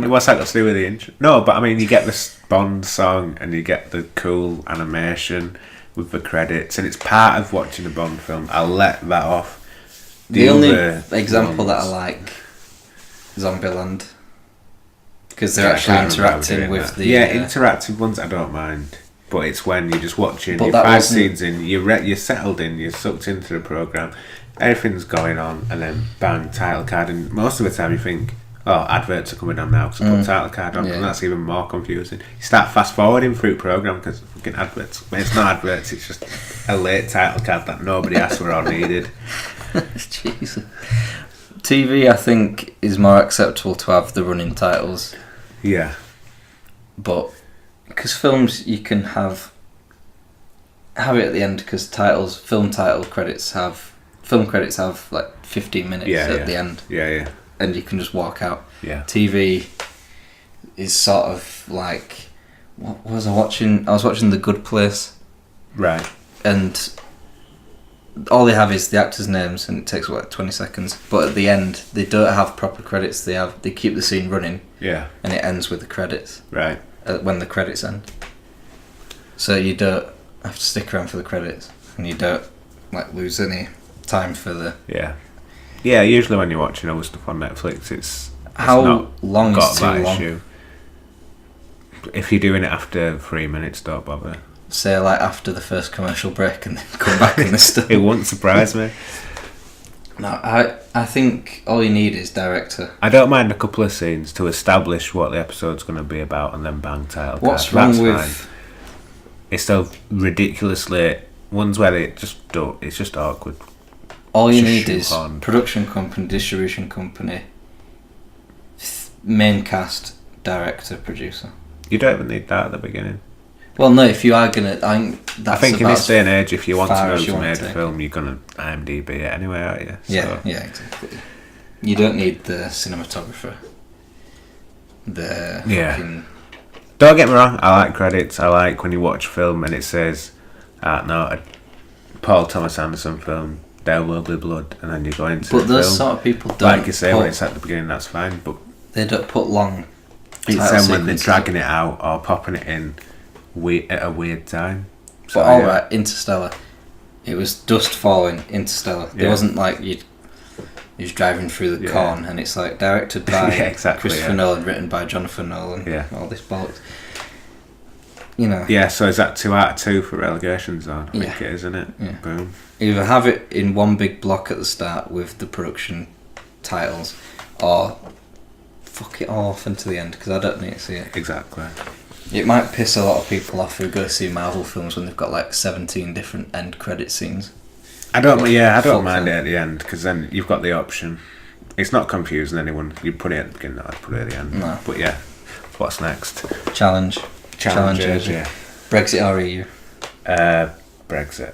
What's that got to do with the intro? No, but I mean, you get this Bond song and you get the cool animation with the credits, and it's part of watching a Bond film. I'll let that off. The only example that I like, Zombieland, because they're actually interacting with the... interactive ones I don't mind. But it's when you're just watching, you're 5 scenes in, you're settled in, you're sucked into the programme, everything's going on, and then bang, title card. And most of the time you think, adverts are coming on now, so put title card on, and that's even more confusing. You start fast forwarding through the programme because fucking adverts. But it's not adverts, it's just a late title card that nobody asked for or needed. Jesus. TV, I think, is more acceptable to have the running titles. Yeah. But... because films, you can have it at the end, because film credits have like 15 minutes at the end. Yeah. And you can just walk out. Yeah. TV is sort of like, what was I watching? I was watching The Good Place. Right. And all they have is the actors' names, and it takes like 20 seconds. But at the end, they don't have proper credits. They keep the scene running. Yeah. And it ends with the credits. Right. When the credits end, so you don't have to stick around for the credits, and you don't like lose any time for the usually when you're watching other stuff on Netflix, it's how not long got is too that long. issue. If you're doing it after 3 minutes, don't bother. Say like after the first commercial break and then come back and this stuff. It wouldn't surprise me. No, I think all you need is director. I don't mind a couple of scenes to establish what the episode's going to be about, and then bang, title What's card. wrong That's with... fine. It's so ridiculously ones where it just don't. It's just awkward. All you Just need is shoehorn. production company, distribution company, main cast, director, producer. You don't even need that at the beginning. Well, no, if you are gonna, I think in this day and age, if you want to far know as you who's want made to a take film, you're gonna IMDb it anyway, aren't you? So, yeah, exactly. You don't need the cinematographer. The Yeah. fucking, Don't get me wrong. I like credits. I like when you watch a film and it says, a Paul Thomas Anderson film. There Will Be Blood, and then you go into but the those film. sort of people don't. Like you say, when it's at the beginning, that's fine. But they don't put long. it's title then when they're sequences. dragging it out or popping it in at a weird time. So, But alright, Interstellar. It was dust falling. Interstellar. It Yeah. wasn't like you was driving through the Yeah. corn, and it's like directed by Yeah, exactly, Christopher yeah. Nolan, written by Jonathan Nolan. Yeah. All this bollocks. You know. Yeah, so is that 2 out of 2 for relegation zone? I think Yeah. it is, isn't it? Yeah. Boom. Either have it in one big block at the start with the production titles, or fuck it all off into the end, because I don't need to see it. Exactly. It might piss a lot of people off who go to see Marvel films when they've got like 17 different end credit scenes. I don't Fuck mind them. it at the end, because then you've got the option. It's not confusing anyone. You put it at the beginning, I'd put it at the end. No. But yeah, what's next? Challenge. Challenges, Asia. Brexit or EU? Brexit.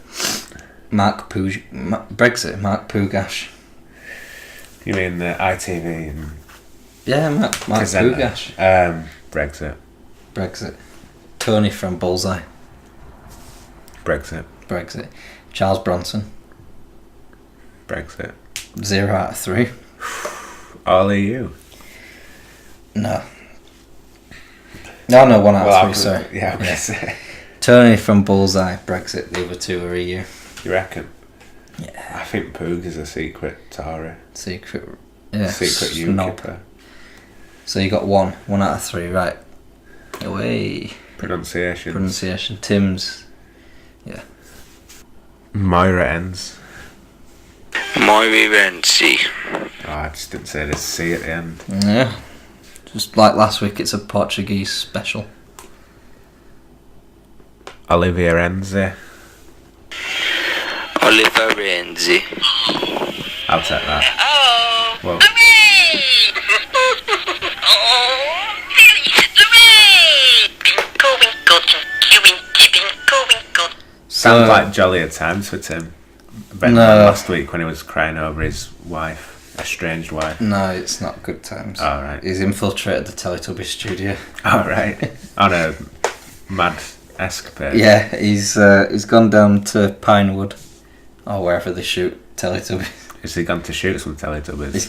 Brexit, Mark Pugash. You mean the ITV and Yeah, Mark presenter? Pugash. Brexit. Brexit. Tony from Bullseye. Brexit. Brexit. Charles Bronson. Brexit. 0 out of 3. All EU. No. No, 1 out of 3, sorry. Yeah, Brexit. Tony from Bullseye, Brexit, the other 2 are EU. You reckon? Yeah. I think Poog is a secret Tory. Secret. Yeah. Secret snob. UKIPper. So you got 1 out of 3, right. Away. Pronunciation. Tim's. Moira ends. Muy bien, sí. Oh, I just didn't say the C at the end. Yeah. Just like last week, it's a Portuguese special. Olivia Enzi. Oliver Renzi. I'll take that. Oh, Well, sounds like jollier times for Tim. Better No. than last week when he was crying over his wife, estranged wife. No, it's not good times. Alright. He's infiltrated the Teletubby studio. Alright. On a mad escapade. Yeah, he's gone down to Pinewood, or wherever they shoot Teletubbies. Is he gone to shoot some Teletubbies?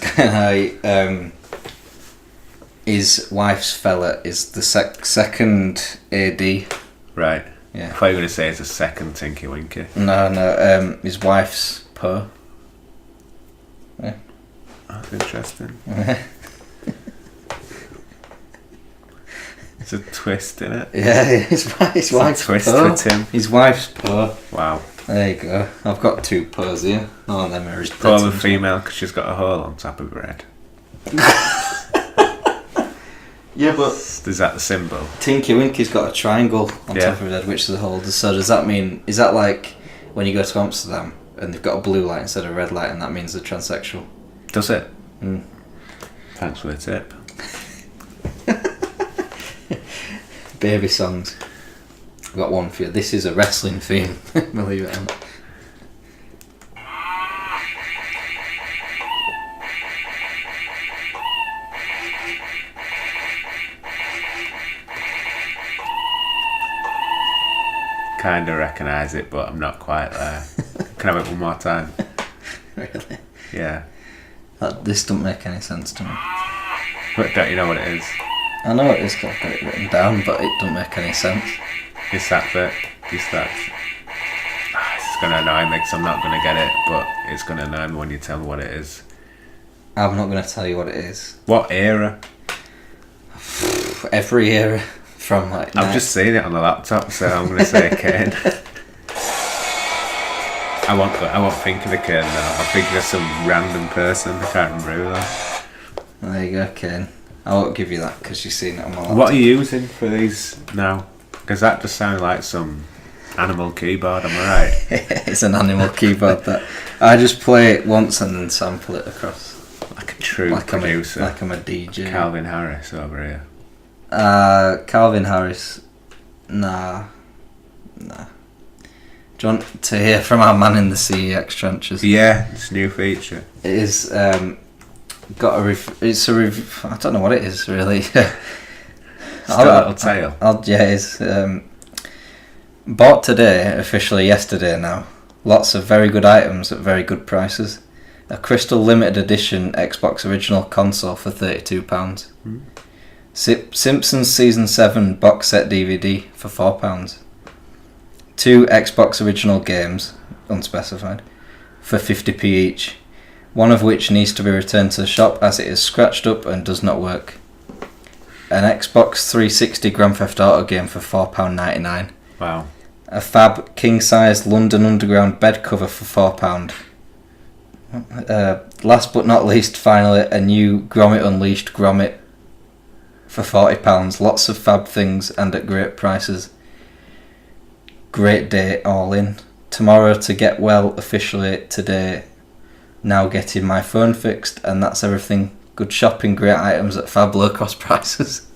His wife's fella is the second AD. Right. Yeah. I thought you were going to say it's a second Tinky Winky. No, his wife's per. Yeah. That's interesting. It's a twist in it. Yeah, his wife's twist per. for Tim. His wife's per. Wow. There you go. I've got 2 pers here. None of them are his Probably female because she's got a hole on top of her head. Yeah, but Is that the symbol? Tinky Winky's got a triangle on Yeah. top of his head, which is a hole. So does that mean, is that like when you go to Amsterdam and they've got a blue light instead of a red light, and that means they're transsexual? Does it? Mm. Thanks for the tip. Baby songs. I've got one for you. This is a wrestling theme, believe it or not. Kind of recognise it, but I'm not quite there. Can I have it one more time? Really? Yeah. This doesn't make any sense to me. But don't you know what it is? I know it is, 'cause I've got it written down, but it doesn't make any sense. It's that bit. It's that. It's going to annoy me because I'm not going to get it, but it's going to annoy me when you tell me what it is. I'm not going to tell you what it is. What era? Every era from like. I've just seen it on the laptop, so I'm going to say Kane. I won't think of a Kane now. I'll think of some random person. I can't remember who though. There you go, Kane. I won't give you that because you've seen it on my laptop. What are you using for these now? Because that just sounded like some Animal keyboard, am I right? It's an animal keyboard that I just play it once and then sample it across. Like a true producer. Like I'm a DJ. Calvin Harris over here. Calvin Harris. Nah. Do you want to hear from our man in the CEX trenches? Yeah, it's a new feature. It is got a I don't know what it is really. Still a little tail. Yeah, it's bought today, officially yesterday now. Lots of very good items at very good prices. A crystal limited edition Xbox original console for £32. Simpsons Season 7 box set DVD for £4. 2 Xbox original games, unspecified, for 50p each. One of which needs to be returned to the shop as it is scratched up and does not work. An Xbox 360 Grand Theft Auto game for £4.99. Wow. A fab king-size London Underground bed cover for £4. Last but not least, finally, a new Gromit Unleashed Gromit for £40. Lots of fab things and at great prices. Great day all in. Tomorrow to get well officially today. Now getting my phone fixed, and that's everything. Good shopping, great items at fab low cost prices.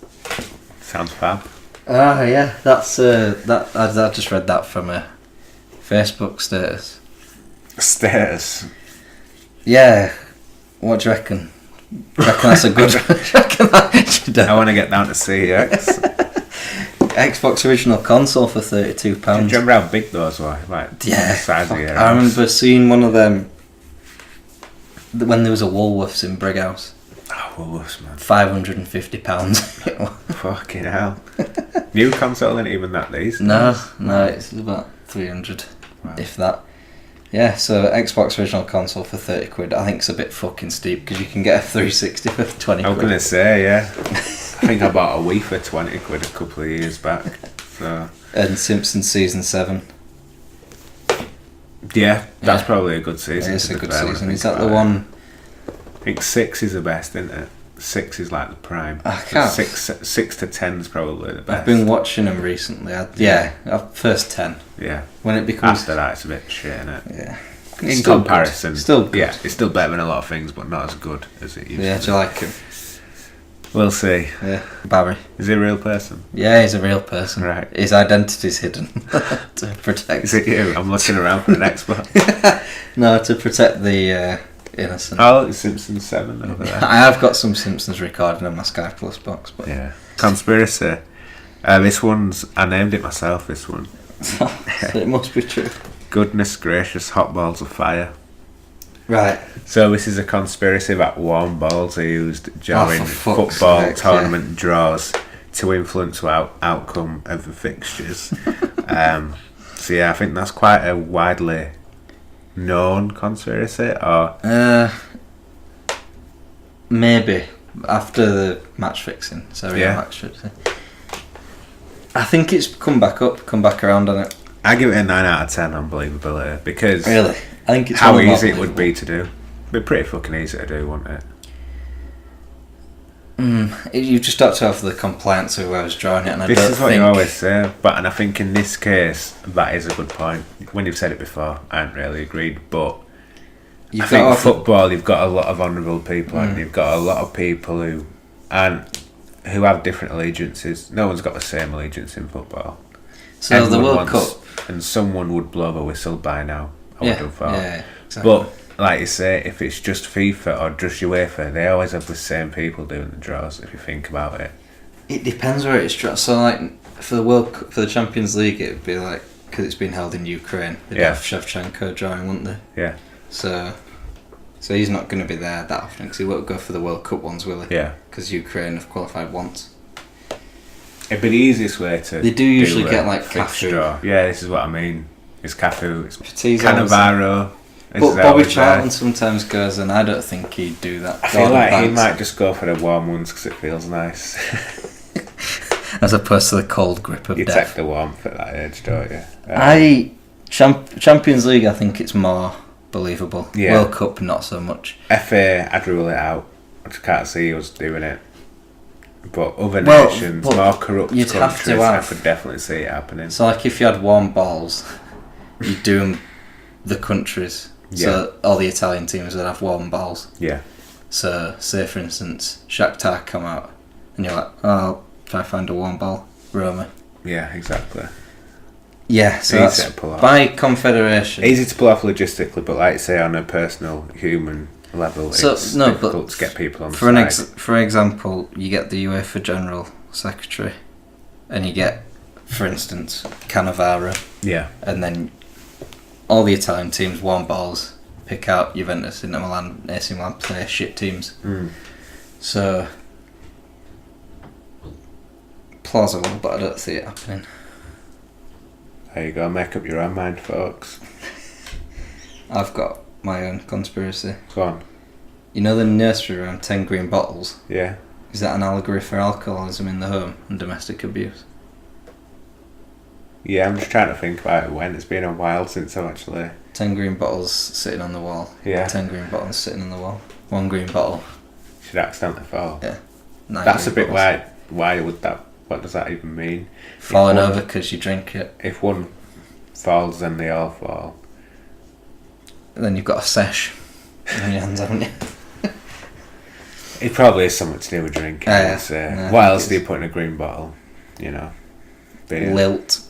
Sounds fab. Yeah, that's that. I just read that from a Facebook status. Status. Yeah, what do you reckon? Reckon that's a good. I want to get down to CEX. Xbox original console for £32. Do you remember how big those were? Like, yeah, the size of your I house. remember seeing one of them when there was a Woolworths in Brighouse. Oh, Woolworths, man. £550. Fucking hell. New console isn't even that these No, days. it's about 300, Wow. if that. Yeah, so Xbox original console for £30. I think it's a bit fucking steep because you can get a 360 for 20 I was quid. going to say, yeah. I think I bought a Wii for 20 quid a couple of years back. So And Simpsons Season 7. yeah, that's probably a good season. It's a to be good fair when I season. think Is that the about it. one? I think 6 is the best, isn't it? 6 is like the prime. I can't. 6 to 10 is probably the best. I've been watching them recently. First 10. Yeah. When it becomes After that, it's a bit shit, isn't it? Yeah. In Still comparison, good. Still good. yeah, it's still better than a lot of things, but not as good as it used Yeah, to do you like him? We'll see. Yeah. Barry. Is he a real person? Yeah, he's a real person. Right. His identity's hidden to protect. Is it you? I'm looking around for an Xbox. No, to protect the innocent. Oh, look, Simpsons 7 over there. I have got some Simpsons recording on my Sky Plus box, but Yeah. Conspiracy. This one's, I named it myself, this one. so it must be true. Goodness gracious, hot balls of fire. Right. So this is a conspiracy that warm balls are used during for fuck's football sake, tournament draws to influence the outcome of the fixtures. So yeah, I think that's quite a widely known conspiracy. Or Maybe after the match fixing. So yeah, match fixing. I think it's come back around on it. I give it a 9 out of 10 on believability because Really? I think it's how all about easy it would believable. be to do. It'd be pretty fucking easy to do, wouldn't it? You just have to have the compliance of whoever's drawing it, and This I don't is what think you always say, and I think in this case that is a good point. When you've said it before, I haven't really agreed, but I think in football you've got a lot of honourable people, and you've got a lot of people who have different allegiances. No one's got the same allegiance in football. So Everyone the World wants- Cup. and someone would blow the whistle by now. I would have thought. Yeah, exactly. But like you say, if it's just FIFA or just UEFA, they always have the same people doing the draws. If you think about it, It depends where it's drawn. So like for the World Cup, for the Champions League, it would be like because it's been held in Ukraine. They'd have Shevchenko drawing, wouldn't they? yeah, So he's not going to be there that often because he won't go for the World Cup ones, will he? yeah. Because Ukraine have qualified once. It'd be the easiest way to. They do usually a get, like, fixed Cafu. draw. Yeah, this is what I mean. It's Cafu. It's Petit's always- Cannavaro. But Bobby Charlton sometimes goes, and I don't think he'd do that. I feel like he might just go for the warm ones because it feels nice. as opposed to the cold grip of You death. take the warmth at that age, don't you? Champions League, I think it's more believable. Yeah. World Cup, not so much. FA, I'd rule it out. I just can't see us doing it. But other nations, but more corrupt you'd have countries, to I have- could definitely see it happening. So, like, if you had warm balls, you'd do them the countries. So, all the Italian teams would have warm balls. Yeah. So, say for instance, Shakhtar come out, and you're like, oh, I'll try to find a warm ball, Roma. Yeah, exactly. Yeah, so Easy that's to pull off. by confederation. Easy to pull off logistically, but like say on a personal human level, So, it's no, difficult but to get people on for side. for example, you get the UEFA General Secretary, and you get, for instance, Cannavaro, Yeah. and then all the Italian teams, warm balls, pick out Juventus, Inter Milan, AC Milan, play shit teams. So, plausible, but I don't see it happening. There you go, make up your own mind, folks. I've got my own conspiracy. Go on. You know the nursery rhyme, 10 green bottles? Yeah. Is that an allegory for alcoholism in the home and domestic abuse? Yeah, I'm just trying to think about it when. It's been a while since I've actually... 10 green bottles sitting on the wall. Yeah. 10 green bottles sitting on the wall. 1 green bottle. Should accidentally fall. Yeah. 9 That's a green bit bottles. why would that... What does that even mean? Falling If one- over because you drink it. If one falls, then they all fall. And then you've got a sesh on your hands, haven't you? It probably is something to do with drinking. Yeah. I'd say. Yeah, I What think else do you it's- put in a green bottle? You know? Beer. Lilt.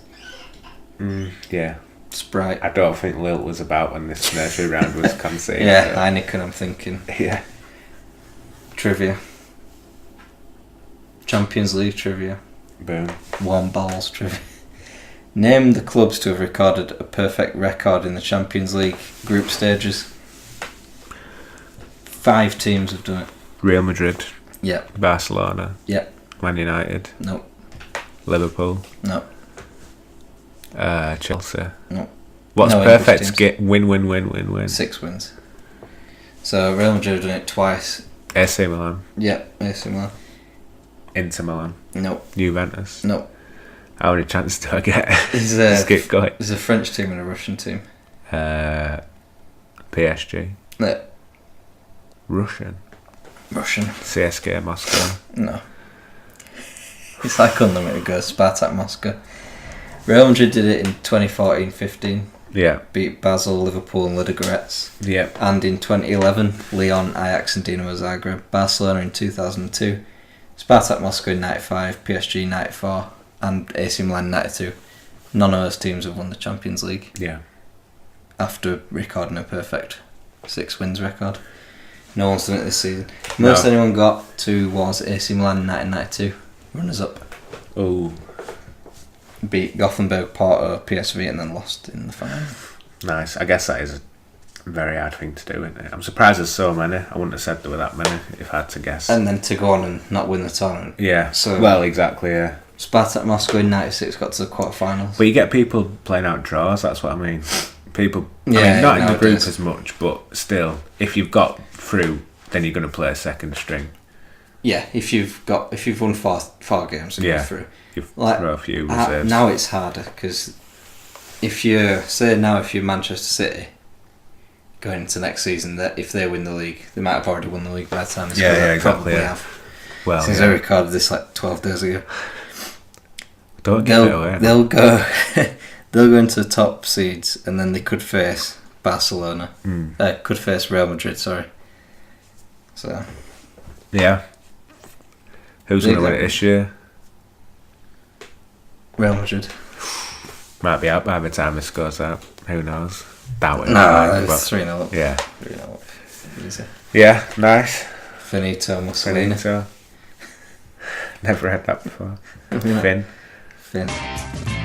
Yeah. Sprite. I don't think Lilt was about when this nursery round was conceived. Yeah, so- Heineken, I'm thinking. Yeah. Trivia. Champions League trivia. Boom. Warm balls trivia. Name the clubs to have recorded a perfect record in the Champions League group stages. 5 teams have done it. Real Madrid. Yeah. Barcelona. Yeah. Man United. No. Liverpool. No. Chelsea. No. What's No English perfect? teams. Win. 6 wins. So Real Madrid have done it twice. AC Milan. Yeah. AC Milan. Inter Milan. No. Juventus. No. How many chances do I get? There's Just keep going. a French team and a Russian team. PSG. No. Russian. CSKA Moscow. No. It's like unlimited goes. Spartak Moscow. Real Madrid did it in 2014-15. Yeah. Beat Basel, Liverpool and Ludogorets. Yeah. And in 2011, Lyon, Ajax and Dinamo Zagreb. Barcelona in 2002. Spartak Moscow in 95. PSG 94. And AC Milan 92. None of those teams have won the Champions League Yeah. after recording a perfect 6 wins record. No one's done it this season. Most anyone got to was AC Milan in 1992. Runners up. Oh, Beat Gothenburg, Porto, PSV and then lost in the final. nice. I guess that is a very hard thing to do, isn't it? I'm surprised there's so many. I wouldn't have said there were that many if I had to guess. And then to go on and not win the tournament. Yeah. So- well, exactly. Yeah. Spartak Moscow in 96 got to the quarterfinals. But you get people playing out draws. That's what I mean. People. I Yeah, mean, not in the group nowadays. as much, but still, if you've got through, then you're going to play a second string. Yeah, if you've won four games and Yeah. go through. You Like, throw a few reserves. Now it's harder because if you're Manchester City going into next season, that if they win the league, they might have already won the league by the time this Yeah, goes out. yeah, exactly, Probably yeah. have. Well, Since I recorded this like 12 days ago. don't give it away. They'll go they'll go into the top seeds and then they could face Barcelona. Could face Real Madrid, sorry. So Yeah. Who's going to win it this year? Real Madrid. Might be out by the time this goes out. Who knows? Doubt it. No, but- it's 3-0 up. Yeah. 3-0 up. Easy. Yeah, nice. Finito Mussolini. Finito. Never heard that before. Yeah. Finn. Finn.